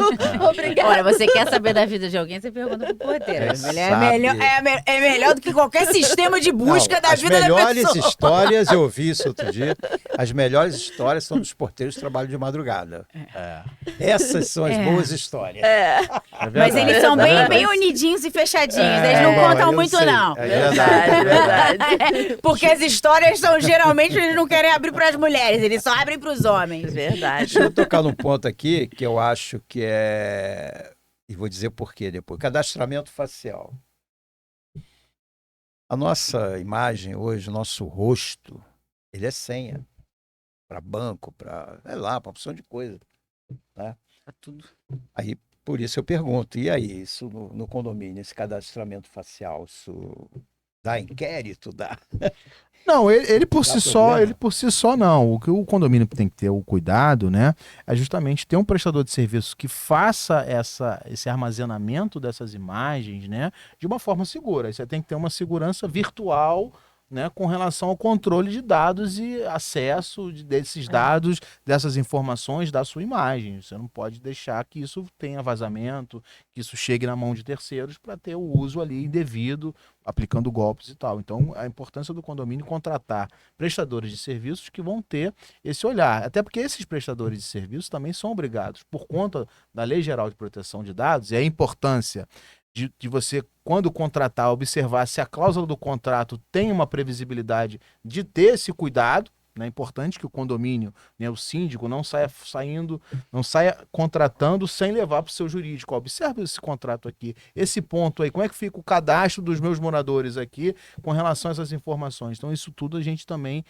Obrigada. Olha, você quer saber da vida de alguém, você pergunta pro porteiro. É melhor do que qualquer sistema de busca da vida da As melhores pessoa. histórias, eu ouvi isso outro dia, as melhores histórias são dos porteiros que trabalham de madrugada. Essas são as boas histórias. Mas eles são bem unidinhos e fechadinhos. Eles não contam muito, não. É Verdade. Porque as histórias são, geralmente, eles não querem abrir para as mulheres, eles só abrem para os homens. Verdade. Deixa eu tocar num ponto aqui que eu acho que é... E vou dizer por quê depois. Cadastramento facial. A nossa imagem hoje, o nosso rosto, ele é senha. Para banco, para para uma opção de coisa. Né? Tá tudo. Aí, por isso eu pergunto, e aí, isso no condomínio, esse cadastramento facial, isso dá inquérito? Dá? Não, ele por Dá si só, problema? ele por si só não. O que o condomínio tem que ter o cuidado, né, é justamente ter um prestador de serviço que faça esse armazenamento dessas imagens, né, de uma forma segura. Aí você tem que ter uma segurança virtual, né, com relação ao controle de dados e acesso desses dados, dessas informações da sua imagem. Você não pode deixar que isso tenha vazamento, que isso chegue na mão de terceiros para ter o uso ali indevido, aplicando golpes e tal. Então, a importância do condomínio contratar prestadores de serviços que vão ter esse olhar. Até porque esses prestadores de serviços também são obrigados, por conta da Lei Geral de Proteção de Dados, e a importância de você, quando contratar, observar se a cláusula do contrato tem uma previsibilidade de ter esse cuidado. É importante que o condomínio, né, o síndico, não saia contratando sem levar para o seu jurídico. Ó, observe esse contrato aqui, esse ponto aí, como é que fica o cadastro dos meus moradores aqui com relação a essas informações. Então, isso tudo a gente também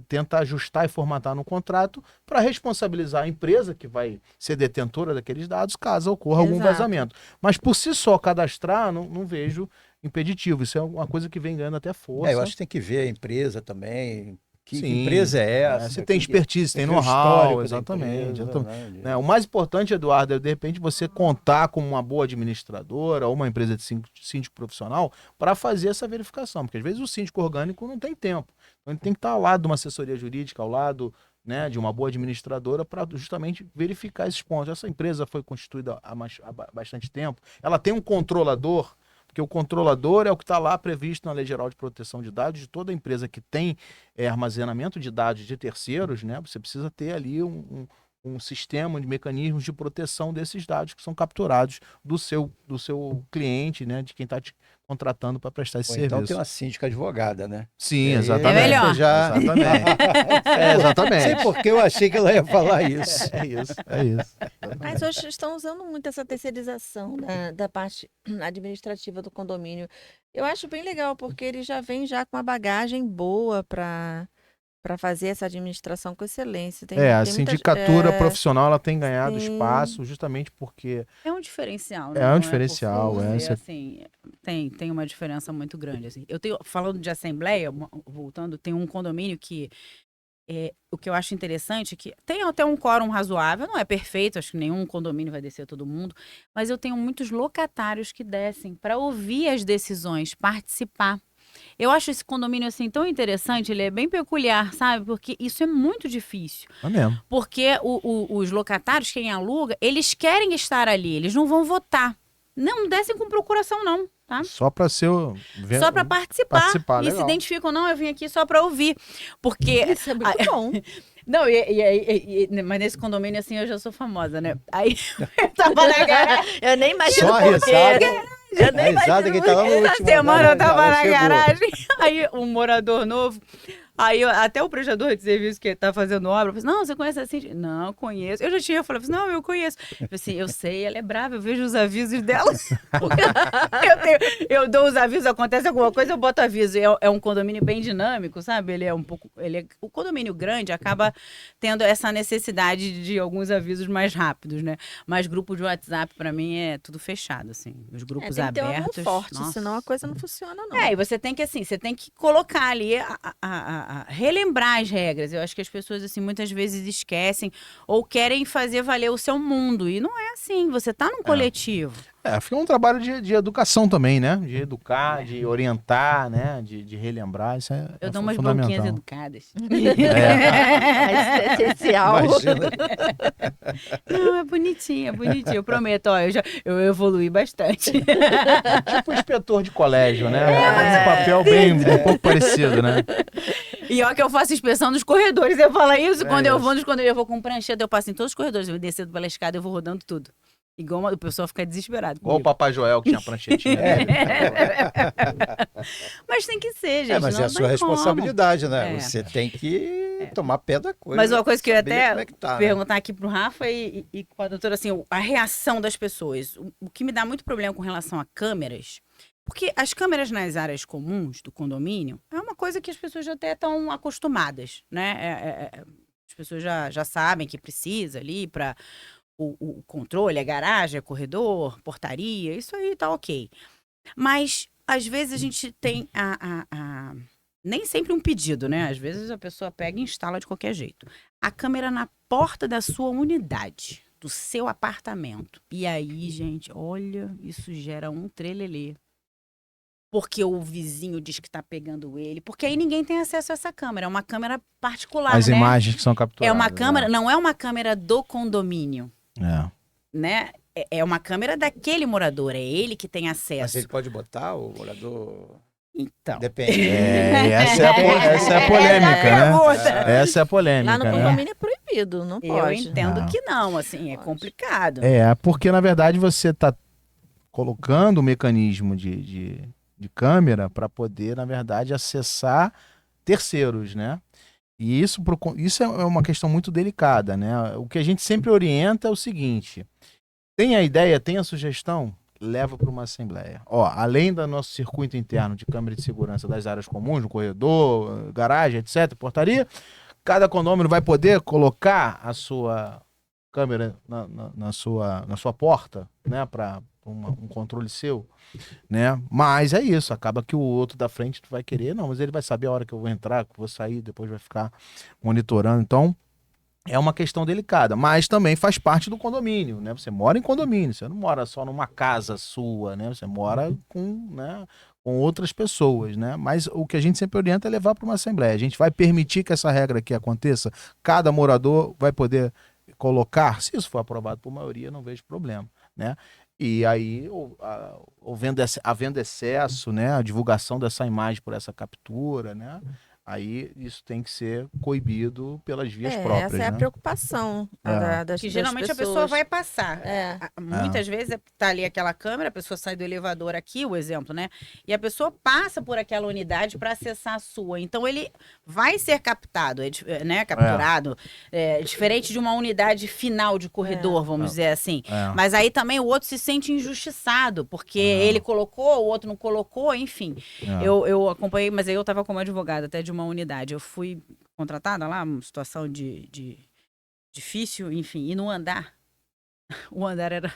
tenta ajustar e formatar no contrato para responsabilizar a empresa que vai ser detentora daqueles dados caso ocorra algum Exato. vazamento. Mas por si só cadastrar, não vejo impeditivo. Isso é uma coisa que vem ganhando até força. Eu acho que tem que ver a empresa também. Que Sim, empresa é essa? se tem expertise, tem que é o know-how, histórico da exatamente. empresa, Né? né? O mais importante, Eduardo, é de repente você contar com uma boa administradora ou uma empresa de síndico profissional para fazer essa verificação, porque às vezes o síndico orgânico não tem tempo. Então ele tem que estar ao lado de uma assessoria jurídica, ao lado, né, de uma boa administradora para justamente verificar esses pontos. Essa empresa foi constituída há bastante tempo, ela tem um controlador, porque o controlador é o que está lá previsto na Lei Geral de Proteção de Dados de toda empresa que tem armazenamento de dados de terceiros, né? Você precisa ter ali um sistema de mecanismos de proteção desses dados que são capturados do seu cliente, né? De quem está te contratando para prestar esse Ou serviço. então tem uma síndica advogada, né? Sim, Aí, exatamente. É melhor. Exatamente. Exatamente. Sei porque eu achei que ela ia falar isso. É isso. Mas hoje estão usando muito essa terceirização da parte administrativa do condomínio. Eu acho bem legal, porque ele já vem já com uma bagagem boa para fazer essa administração com excelência. A tem muita- sindicatura profissional ela tem ganhado sim. espaço justamente porque É um diferencial, né? É um Não por diferencial, força, é. assim, tem uma diferença muito grande, assim. Eu tenho, falando de assembleia, voltando, tem um condomínio que o que eu acho interessante é que tem até um quórum razoável, não é perfeito, acho que nenhum condomínio vai descer todo mundo, mas eu tenho muitos locatários que descem para ouvir as decisões, participar. Eu acho esse condomínio assim tão interessante, ele é bem peculiar, sabe? Porque isso é muito difícil. é mesmo. Porque os locatários, quem aluga, eles querem estar ali, eles não vão votar. Não descem com procuração, não, tá? Só para ser Só para participar. E se legal. identificam, não, eu vim aqui só para ouvir. Porque. Isso é muito bom. Não, mas nesse condomínio, assim, eu já sou famosa, né? Aí eu tava na garagem. Eu nem imagino Só a por risada. quê. Eu nem A risada imagino que tá lá no por quê. Essa último. semana eu tava Ela na chegou. garagem, aí um morador novo. Aí até o prestador de serviço que tá fazendo obra, falou assim, não, você conhece a Cintia? Não, conheço. Eu já tinha falado assim, não, eu conheço. Eu falei assim, eu sei, ela é brava, eu vejo os avisos dela. Eu dou os avisos, acontece alguma coisa, eu boto aviso. É um condomínio bem dinâmico, sabe? O condomínio grande acaba tendo essa necessidade de alguns avisos mais rápidos, né? Mas grupo de WhatsApp, pra mim, é tudo fechado, assim. Os grupos tem que ter uma mão abertos. forte, nossa. senão a coisa não funciona, não. E você tem que, assim, você tem que colocar ali, relembrar as regras. Eu acho que as pessoas, assim, muitas vezes esquecem ou querem fazer valer o seu mundo. E não é assim, você tá num coletivo. Fica um trabalho de educação também, né? De educar, de orientar, né? De relembrar, isso Eu dou umas fundamental. bronquinhas educadas. Isso é essencial. Imagina. Não, é bonitinho, eu prometo. Ó, eu evolui bastante. Tipo inspetor de colégio, né? Esse papel bem um pouco parecido, né? E ó que eu faço inspeção nos corredores. Eu falo isso, quando eu isso. vou nos corredores, eu vou com prancheta, eu passo em todos os corredores. Eu desço pela escada, eu vou rodando tudo. Igual o pessoal fica desesperado Igual o comigo. Papai Joel que tinha a pranchetinha dele. Mas tem que ser, gente. Mas não é a tem sua como. responsabilidade, né? É. Você tem que tomar pé da coisa. Mas uma coisa que eu ia saber até como é que tá, né? perguntar aqui pro Rafa e com a doutora, assim, a reação das pessoas. O que me dá muito problema com relação a câmeras, porque as câmeras nas áreas comuns do condomínio é uma coisa que as pessoas já até estão acostumadas, né? As pessoas já sabem que precisa ali para o controle, a garagem, corredor, portaria, isso aí tá ok. Mas, às vezes, a gente tem nem sempre um pedido, né? Às vezes a pessoa pega e instala de qualquer jeito. A câmera na porta da sua unidade, do seu apartamento. E aí, gente, olha, isso gera um trelelê. Porque o vizinho diz que tá pegando ele. Porque aí ninguém tem acesso a essa câmera. É uma câmera particular, As né? imagens que são capturadas. É uma câmera, né? não é uma câmera do condomínio, É. né? É uma câmera daquele morador, é ele que tem Mas acesso. ele pode botar o morador... Então. Depende. Essa é a polêmica, né? Essa é a polêmica, Lá no né? condomínio é proibido, não Eu pode. entendo Não. que não, assim, é Pode. complicado. Porque na verdade você está colocando o mecanismo de câmera para poder, na verdade, acessar terceiros, né? E isso é uma questão muito delicada, né? O que a gente sempre orienta é o seguinte: tem a ideia, tem a sugestão, leva para uma assembleia. Além do nosso circuito interno de câmera de segurança das áreas comuns, no corredor, garagem, etc., portaria, cada condomínio vai poder colocar a sua câmera na sua porta, né, para um controle seu, né? Mas é isso, acaba que o outro da frente vai querer, não, mas ele vai saber a hora que eu vou entrar, que eu vou sair, depois vai ficar monitorando. Então, é uma questão delicada, mas também faz parte do condomínio, né? Você mora em condomínio, você não mora só numa casa sua, né? Você mora com outras pessoas, né? Mas o que a gente sempre orienta é levar para uma assembleia. A gente vai permitir que essa regra aqui aconteça? Cada morador vai poder colocar? Se isso for aprovado por maioria, não vejo problema, né? E aí, havendo excesso, né? A divulgação dessa imagem por essa captura, né? Aí isso tem que ser coibido pelas vias próprias, essa é a né? preocupação das Que geralmente a pessoas. pessoa vai passar. É. Muitas vezes tá ali aquela câmera, a pessoa sai do elevador aqui, o exemplo, né? E a pessoa passa por aquela unidade para acessar a sua. Então ele vai ser captado, né? Capturado. Diferente de uma unidade final de corredor, vamos dizer assim. Mas aí também o outro se sente injustiçado, porque ele colocou, o outro não colocou, enfim. Eu acompanhei, mas aí eu estava como advogada até de uma unidade. Eu fui contratada lá, uma situação de difícil, enfim, e no andar. O andar era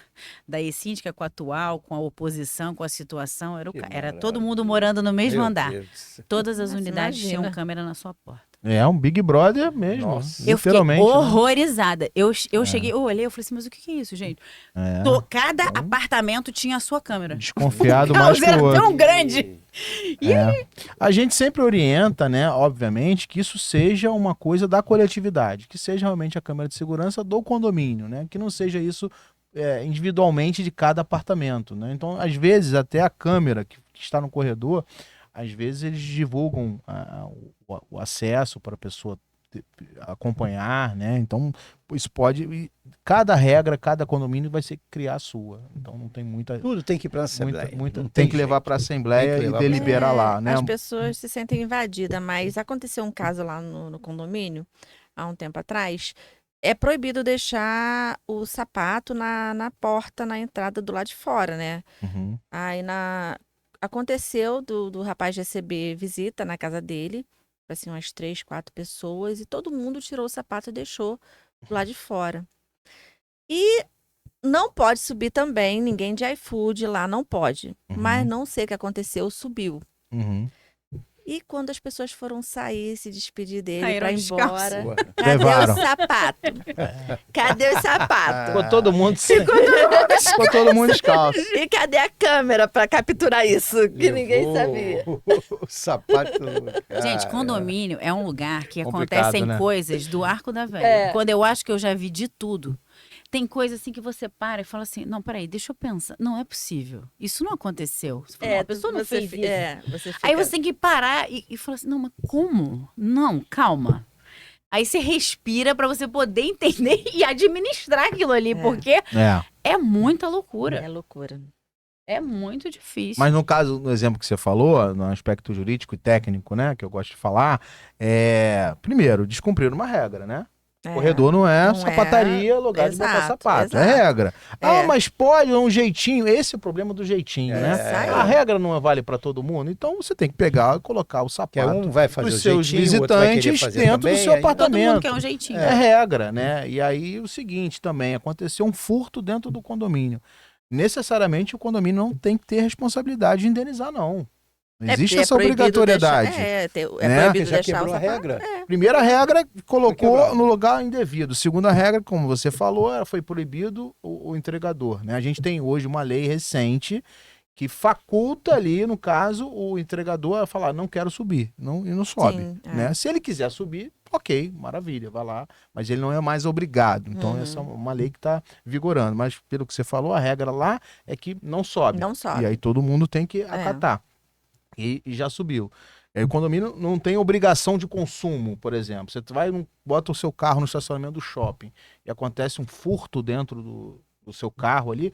da ex-síndica com a atual, com a oposição, com a situação. Era todo mundo morando no mesmo Meu andar. Deus do céu. Todas as Nossa, unidades imagina. tinham câmera na sua porta. É um Big Brother mesmo, Nossa. Eu fiquei literalmente. né? horrorizada. Eu cheguei, eu olhei, eu falei assim, mas o que é isso, gente? É. Cada apartamento tinha a sua câmera. Desconfiado O mais caos que o era outro. tão grande. A gente sempre orienta, né, obviamente, que isso seja uma coisa da coletividade, que seja realmente a câmera de segurança do condomínio, né, que não seja isso individualmente de cada apartamento, né. Então, às vezes, até a câmera que está no corredor, às vezes eles divulgam o acesso para a pessoa acompanhar, né? Então, isso pode... Cada regra, cada condomínio vai ser criar a sua. Então, não tem muita... Tudo tem que ir para a Assembleia. Não tem que levar jeito. para a Assembleia Tem que e levar pra deliberar É, lá, né? as pessoas se sentem invadidas, mas aconteceu um caso lá no condomínio, há um tempo atrás. É proibido deixar o sapato na porta, na entrada do lado de fora, né? Uhum. Aí aconteceu do rapaz receber visita na casa dele, assim, umas 3, 4 pessoas, e todo mundo tirou o sapato e deixou do lado de fora. E não pode subir também, ninguém de iFood lá não pode. Mas não sei o que aconteceu, subiu. Uhum. E quando as pessoas foram sair, se despedir dele Saíram pra ir descalço. embora, Boa. cadê Levaram. o sapato? Cadê o sapato? Ficou todo mundo ficou todo mundo descalço. E cadê a câmera pra capturar isso? Que ninguém Levou sabia. O sapato. Gente, condomínio é um lugar que Complicado, acontecem né? coisas do arco da velha. É. Quando eu acho que eu já vi de tudo. Tem coisa assim que você para e fala assim, não, peraí, deixa eu pensar. Não é possível. Isso não aconteceu. Você fala, não, a pessoa não você fez fi- isso. você fica... Aí você tem que parar e falar assim, não, mas como? Não, calma. Aí você respira pra você poder entender e administrar aquilo ali, É. porque É. é muita loucura. É loucura. É muito difícil. Mas no caso, no exemplo que você falou, no aspecto jurídico e técnico, né, que eu gosto de falar, primeiro, descumprir uma regra, né? É. Corredor não é Não sapataria, lugar de botar exato, sapato. exato. É regra. É. Ah, mas pode, é um jeitinho. Esse é o problema do jeitinho, né? Isso aí. A regra não vale para todo mundo, então você tem que pegar e colocar o Que sapato um vai fazer dos o seus jeitinho, o outro vai querer visitantes fazer dentro também, do seu aí- Todo apartamento. mundo quer um jeitinho. É regra, né? E aí o seguinte também, aconteceu um furto dentro do condomínio. Necessariamente o condomínio não tem que ter responsabilidade de indenizar, não. Não existe essa proibido obrigatoriedade. é né? proibido Já deixar o quebrou a sapato. regra? Primeira regra, colocou quebrado. no lugar indevido. Segunda regra, como você falou, foi proibido o entregador, né? A gente tem hoje uma lei recente que faculta ali, no caso, o entregador a falar, não quero subir, e não sobe. Sim, é. Né? Se ele quiser subir, ok, maravilha, vai lá, mas ele não é mais obrigado. Então, essa é uma lei que está vigorando. Mas, pelo que você falou, a regra lá é que não sobe. Não sobe. E aí todo mundo tem que acatar. E já subiu. O condomínio não tem obrigação de consumo, por exemplo. Você vai, bota o seu carro no estacionamento do shopping e acontece um furto dentro do seu carro ali,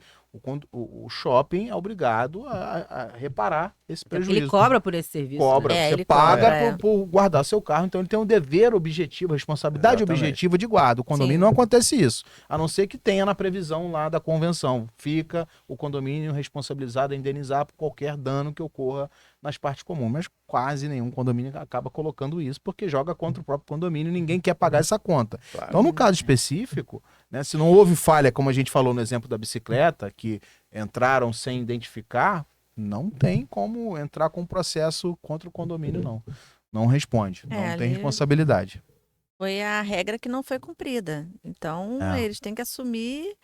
o shopping é obrigado a reparar esse prejuízo. Ele cobra por esse serviço. Cobra, né? você ele paga cobra, por guardar seu carro, então ele tem um dever objetivo, responsabilidade Exatamente. objetiva de guarda. O condomínio Sim. não acontece isso, a não ser que tenha na previsão lá da convenção. Fica o condomínio responsabilizado a indenizar por qualquer dano que ocorra nas partes comuns, mas quase nenhum condomínio acaba colocando isso, porque joga contra o próprio condomínio e ninguém quer pagar essa conta. Claro. Então, no caso específico, né, se não houve falha, como a gente falou no exemplo da bicicleta, que entraram sem identificar, não tem como entrar com processo contra o condomínio, não. Não responde, não tem ali- responsabilidade. Foi a regra que não foi cumprida. Então, É. eles têm que assumir,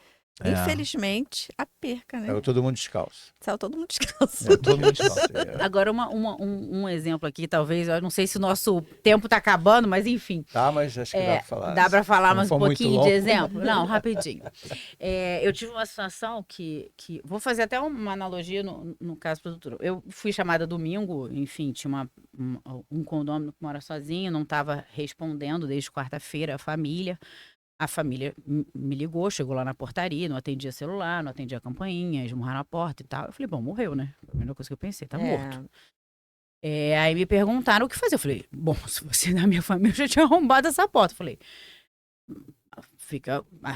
É. infelizmente, a perca, né? É todo mundo descalço. Saiu todo mundo descalço. É todo mundo descalço. Agora, um exemplo aqui, talvez, eu não sei se o nosso tempo tá acabando, mas enfim. Tá, mas acho que dá pra falar. Dá para falar Se não mais um for muito pouquinho longo. de exemplo? Não, rapidinho. Eu tive uma situação que vou fazer até uma analogia no caso produtor. Eu fui chamada domingo, enfim, tinha um condômino que mora sozinho, não estava respondendo desde quarta-feira a família. A família me ligou, chegou lá na portaria, não atendia celular, não atendia campainha, esmurrar na porta e tal. Eu falei, bom, morreu, né? Foi a primeira coisa que eu pensei, tá morto. Aí me perguntaram o que fazer. Eu falei, bom, se você é da minha família, eu já tinha arrombado essa porta. Eu falei,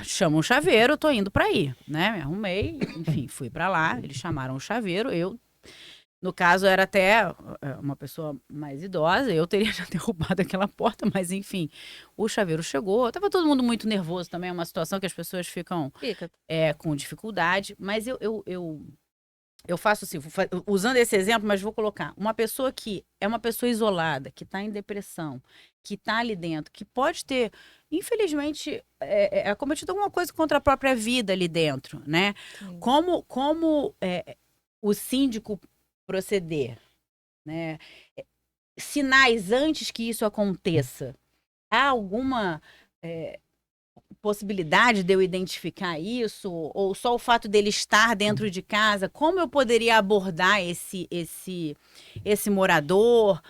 chama um chaveiro, eu tô indo pra aí, né? Me arrumei, enfim, fui pra lá, eles chamaram o chaveiro, no caso, era até uma pessoa mais idosa, eu teria já derrubado aquela porta, mas enfim, o chaveiro chegou, tava todo mundo muito nervoso também, é uma situação que as pessoas ficam Fica. com dificuldade, mas eu faço assim, usando esse exemplo, mas vou colocar uma pessoa que é uma pessoa isolada, que está em depressão, que está ali dentro, que pode ter, infelizmente, cometido alguma coisa contra a própria vida ali dentro, né? Sim. Como o síndico proceder, né? Sinais antes que isso aconteça. Há alguma possibilidade de eu identificar isso? Ou só o fato dele estar dentro de casa? Como eu poderia abordar esse morador?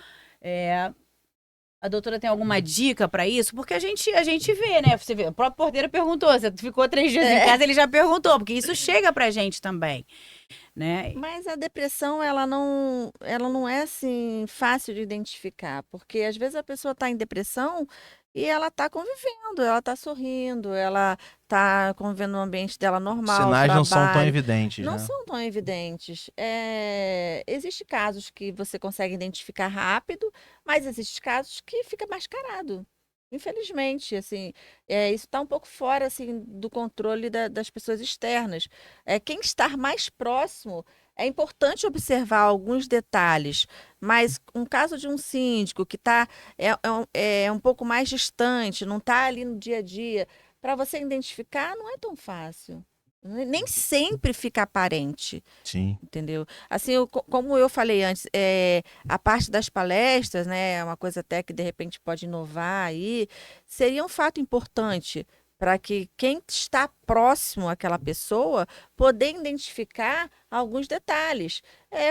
A doutora tem alguma dica para isso? Porque a gente vê, né? Você vê, o próprio porteiro perguntou, você ficou 3 dias em casa, ele já perguntou, porque isso chega pra gente também, né? Mas a depressão, ela não é assim fácil de identificar, porque às vezes a pessoa está em depressão e ela está convivendo, ela está sorrindo, ela está convivendo no ambiente dela Os normal, sinais não são tão trabalho. evidentes, Não né? são tão evidentes. Existem casos que você consegue identificar rápido, mas existem casos que fica mascarado. Infelizmente, assim, isso está um pouco fora assim do controle das pessoas externas. Quem está mais próximo é importante observar alguns detalhes, mas um caso de um síndico que é um pouco mais distante, não está ali no dia a dia, para você identificar não é tão fácil. Nem sempre fica aparente, Sim. entendeu? Assim, como eu falei antes, a parte das palestras, né, é uma coisa até que de repente pode inovar aí, seria um fato importante para que quem está próximo àquela pessoa poder identificar alguns detalhes.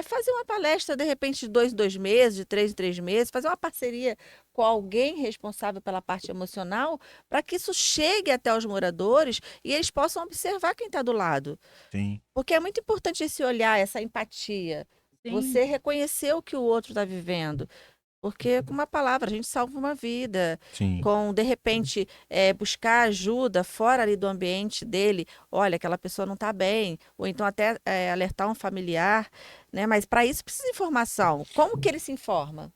Fazer uma palestra, de repente, de 2 em 2 meses, de 3 em 3 meses, fazer uma parceria com alguém responsável pela parte emocional, para que isso chegue até os moradores e eles possam observar quem está do lado. Sim. Porque é muito importante esse olhar, essa empatia. Sim. Você reconhecer o que o outro está vivendo. Porque com uma palavra a gente salva uma vida. Sim. Com, de repente, buscar ajuda fora ali do ambiente dele. Olha, aquela pessoa não está bem. Ou então até alertar um familiar. Né? Mas para isso precisa de informação. Como que ele se informa?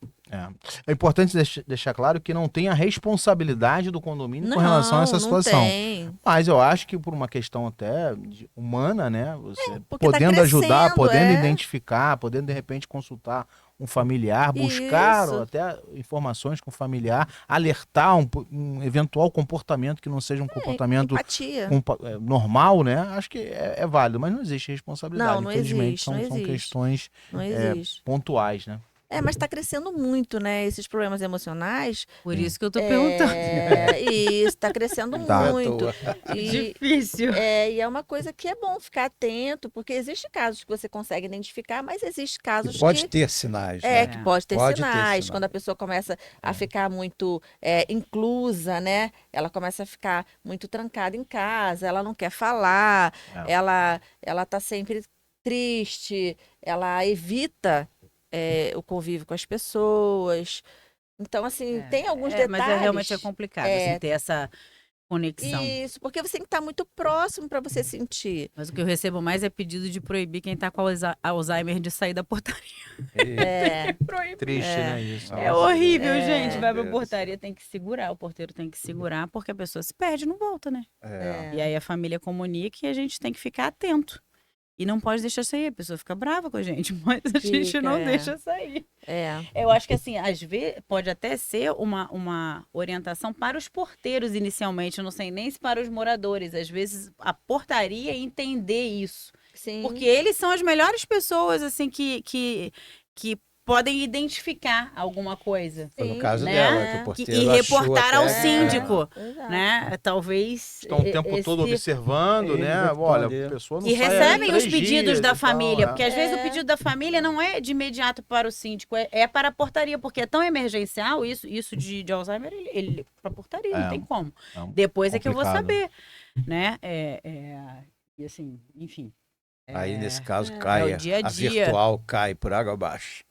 É importante deixar claro que não tem a responsabilidade do condomínio com relação a essa Não situação. tem. Mas eu acho que por uma questão até humana, né? Você porque tá podendo ajudar, crescendo, podendo identificar, podendo de repente consultar um familiar, buscar Isso. até informações com o familiar, alertar um eventual comportamento que não seja um comportamento Empatia. normal, né? Acho que é válido, mas não existe responsabilidade. Não Infelizmente, existe, não são existe. questões Não existe. pontuais, né? Mas está crescendo muito, né? Esses problemas emocionais. Por isso que eu tô perguntando. Isso, está crescendo Tá. muito. E, Difícil. e é uma coisa que é bom ficar atento, porque existem casos que você consegue identificar, mas existem casos Pode ter sinais, que né? pode ter Pode ter sinais. sinais. Quando a pessoa começa a ficar muito inclusa, né? Ela começa a ficar muito trancada em casa, ela não quer falar, ela tá sempre triste, ela evita o convívio com as pessoas. Então, assim, tem alguns detalhes. Mas realmente é complicado assim, ter essa conexão. Isso, porque você tem que estar muito próximo para você sentir. Mas o que eu recebo mais é pedido de proibir quem tá com Alzheimer de sair da portaria. Proibir. Triste, né? Isso. É horrível, É. gente. Vai pra Deus. portaria, tem que segurar. O porteiro tem que segurar, porque a pessoa se perde, não volta, né? É. E aí a família comunica e a gente tem que ficar atento. E não pode deixar sair. A pessoa fica brava com a gente, mas a gente Fica, não deixa sair. Eu acho que, assim, às vezes pode até ser uma orientação para os porteiros inicialmente. Eu não sei nem se para os moradores. Às vezes a portaria entender isso. Sim. Porque eles são as melhores pessoas, assim, que podem identificar alguma coisa. Foi no Sim, caso né? dela, que o E porteiro reportar achou ao até que- síndico. Exato. Né? Talvez. Estão o tempo todo observando, Ele né? responde. Olha, a pessoa não E sai recebem há os 3 pedidos dias da e tal, família, é. porque às vezes o pedido da família não é de imediato para o síndico, é para a portaria, porque é tão emergencial isso de Alzheimer, ele para a portaria, não tem como. Depois é que eu vou complicado. saber, né? E assim, enfim. Aí, nesse caso, cai. É o dia a A dia. virtual cai por água abaixo.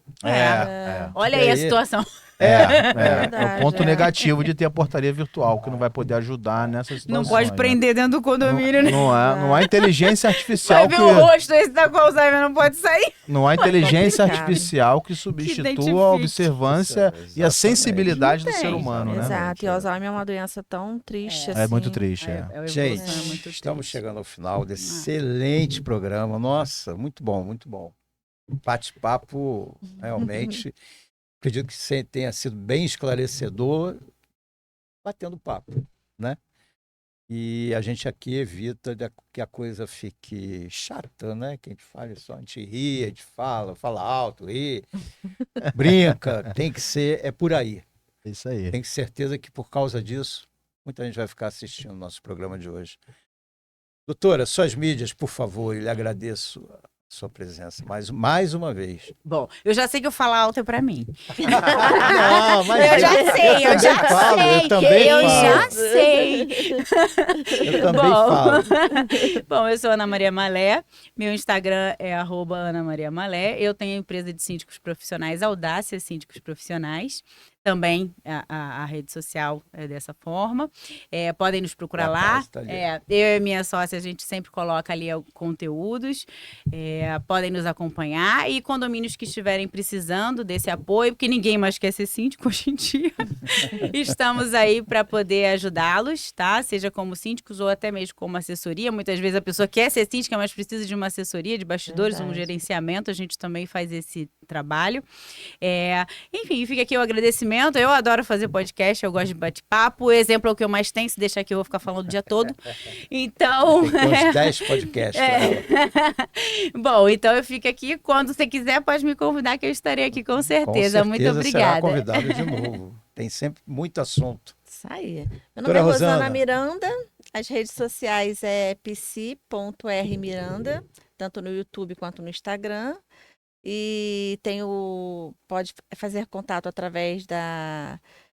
Olha E aí a aí? situação. É verdade, o ponto é. negativo de ter a portaria virtual, que não vai poder ajudar nessas situações. Não pode né? prender dentro do condomínio, né? Não há inteligência Vai artificial ver o rosto, esse da com Alzheimer não pode sair. não há inteligência complicado. artificial que identifique. substitua a observância Isso, e a exatamente. sensibilidade do Não ser tem. humano, né? Exato. E Alzheimer é uma doença tão triste assim. É muito triste, A evolução Gente, é muito estamos triste. chegando ao final desse excelente programa. Nossa, muito bom, muito bom. Bate-papo, realmente. Acredito que tenha sido bem esclarecedor, batendo papo, né? E a gente aqui evita que a coisa fique chata, né? Que a gente fale só, a gente ri, a gente fala alto, ri, brinca, tem que ser, é por aí. É isso aí. Tenho certeza que por causa disso, muita gente vai ficar assistindo o nosso programa de hoje. Doutora, suas mídias, por favor, eu lhe agradeço a sua presença mais uma vez. Bom, eu já sei que eu falar alto é pra mim. Não, mas Eu já sei, eu já falo, sei. eu também Eu falo. já sei. Eu também Bom. falo. Bom, eu sou Ana Maria Malé, meu Instagram é @AnaMariaMalé. Eu tenho a empresa de síndicos profissionais Audácia Síndicos Profissionais. Também a rede social é dessa forma. Podem nos procurar lá. Tá ali. Eu e minha sócia, a gente sempre coloca ali conteúdos. Podem nos acompanhar. E condomínios que estiverem precisando desse apoio, porque ninguém mais quer ser síndico hoje em dia. Estamos aí para poder ajudá-los, tá? Seja como síndicos ou até mesmo como assessoria. Muitas vezes a pessoa quer ser síndica, mas precisa de uma assessoria de bastidores, um gerenciamento. A gente também faz esse trabalho. Enfim, fica aqui o agradecimento. Eu adoro fazer podcast, eu gosto de bate-papo. O exemplo é o que eu mais tenho, se deixar aqui eu vou ficar falando o dia todo. Então... Tem uns 10 podcasts pra ela. Bom, então eu fico aqui. Quando você quiser, pode me convidar que eu estarei aqui com certeza. Muito será obrigada. convidado de novo. Tem sempre muito assunto. Isso aí. Meu nome Doutora é Rosana Rosana. Miranda. As redes sociais é psi.rmiranda, tanto no YouTube quanto no Instagram. E pode fazer contato através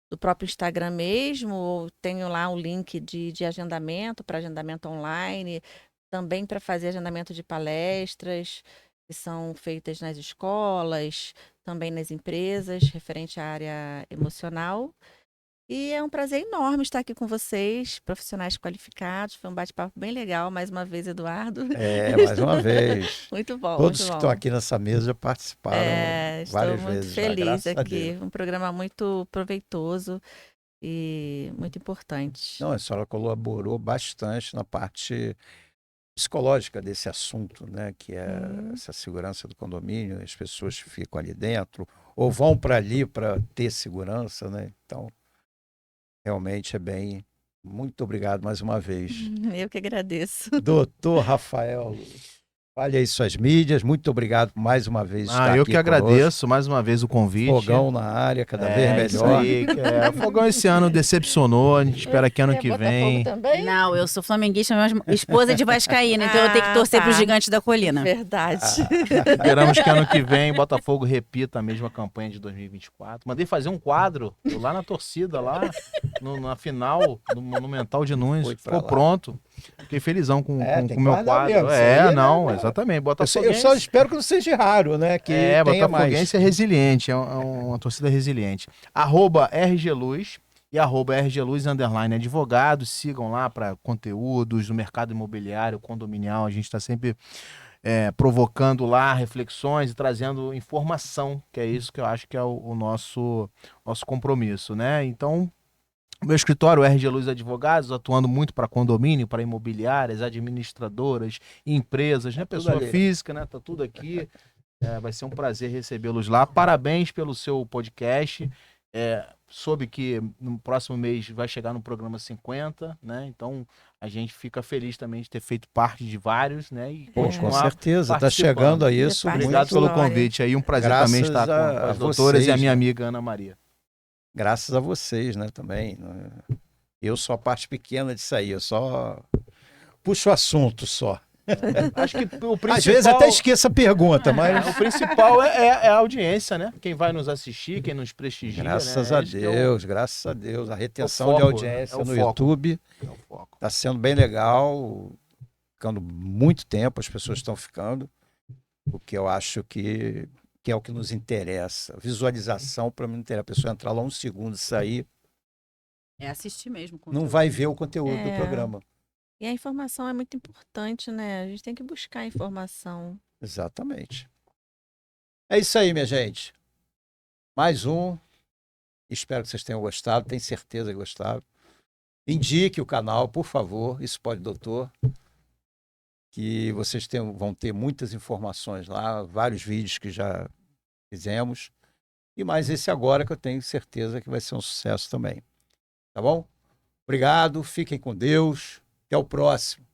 do próprio Instagram mesmo. Ou tenho lá um link de agendamento, para agendamento online, também para fazer agendamento de palestras que são feitas nas escolas, também nas empresas, referente à área emocional. E é um prazer enorme estar aqui com vocês, profissionais qualificados. Foi um bate-papo bem legal, mais uma vez, Eduardo. Mais uma vez. Muito bom, Todos muito que bom. estão aqui nessa mesa já participaram Estou várias muito vezes. já, feliz graças a aqui. Deus. Um programa muito proveitoso e muito importante. Não, a senhora colaborou bastante na parte psicológica desse assunto, né? Que é essa segurança do condomínio, as pessoas que ficam ali dentro ou vão para ali para ter segurança, né? Então, realmente é bem... Muito obrigado mais uma vez. Eu que agradeço. Doutor Rafael, fale aí suas mídias. Muito obrigado mais uma vez estar aqui Eu que conosco. agradeço mais uma vez o convite. Fogão na área, cada vez Isso melhor. aí, o Fogão esse ano decepcionou, a gente espera que ano que vem. Também? Não, eu sou flamenguista, minha esposa é de vascaína, então eu tenho que torcer pro Gigante da Colina. Verdade. Esperamos que ano que vem Botafogo repita a mesma campanha de 2024. Mandei fazer um quadro lá na torcida, lá na final do Monumental de Nunes. Foi pra Ficou lá. pronto. Fiquei felizão com tem o que meu guardar quadro. mesmo, isso aí, Não, né? exatamente. Eu Botafoguense. só espero que não seja raro, né? Que tenha Botafoguense mais. é resiliente, é uma torcida resiliente. @RGLuz e @RGLuz_advogados. Sigam lá para conteúdos do mercado imobiliário, condominial. A gente está sempre provocando lá reflexões e trazendo informação, que é isso que eu acho que é o nosso compromisso, né? Então, o meu escritório, RG Luz Advogados, atuando muito para condomínio, para imobiliárias, administradoras, empresas, né? Pessoa ali. física, né? Tá tudo aqui. Vai ser um prazer recebê-los lá. Parabéns pelo seu podcast. Soube que no próximo mês vai chegar no programa 50, né? Então a gente fica feliz também de ter feito parte de vários, né? E Pô, com continuar certeza, está participando. chegando a isso. Parte Obrigado da pelo história. convite aí. Um prazer Graças também estar com a as doutoras vocês, e a minha né? amiga Ana Maria. Graças a vocês, né, também. Eu sou a parte pequena disso aí, eu só puxo o assunto só. Acho que o principal... Às vezes até esqueço a pergunta, mas O principal é a audiência, né? Quem vai nos assistir, quem nos prestigia. graças né? a Esse que é o- Deus, graças a Deus. A retenção foco, de audiência é o no foco. YouTube é o foco. está sendo bem legal, ficando muito tempo, as pessoas estão ficando, o que eu acho que é o que nos interessa. Visualização, para mim, não interessa. A pessoa entrar lá um segundo e sair, É assistir mesmo. não vai ver o conteúdo do É. programa. E a informação é muito importante, né? A gente tem que buscar a informação. Exatamente. É isso aí, minha gente. Mais um. Espero que vocês tenham gostado. Tenho certeza que gostaram. Indique o canal, por favor. Isso pode, doutor. Que vocês vão ter muitas informações lá. Vários vídeos que já fizemos. E mais esse agora que eu tenho certeza que vai ser um sucesso também. Tá bom? Obrigado. Fiquem com Deus. Até o próximo.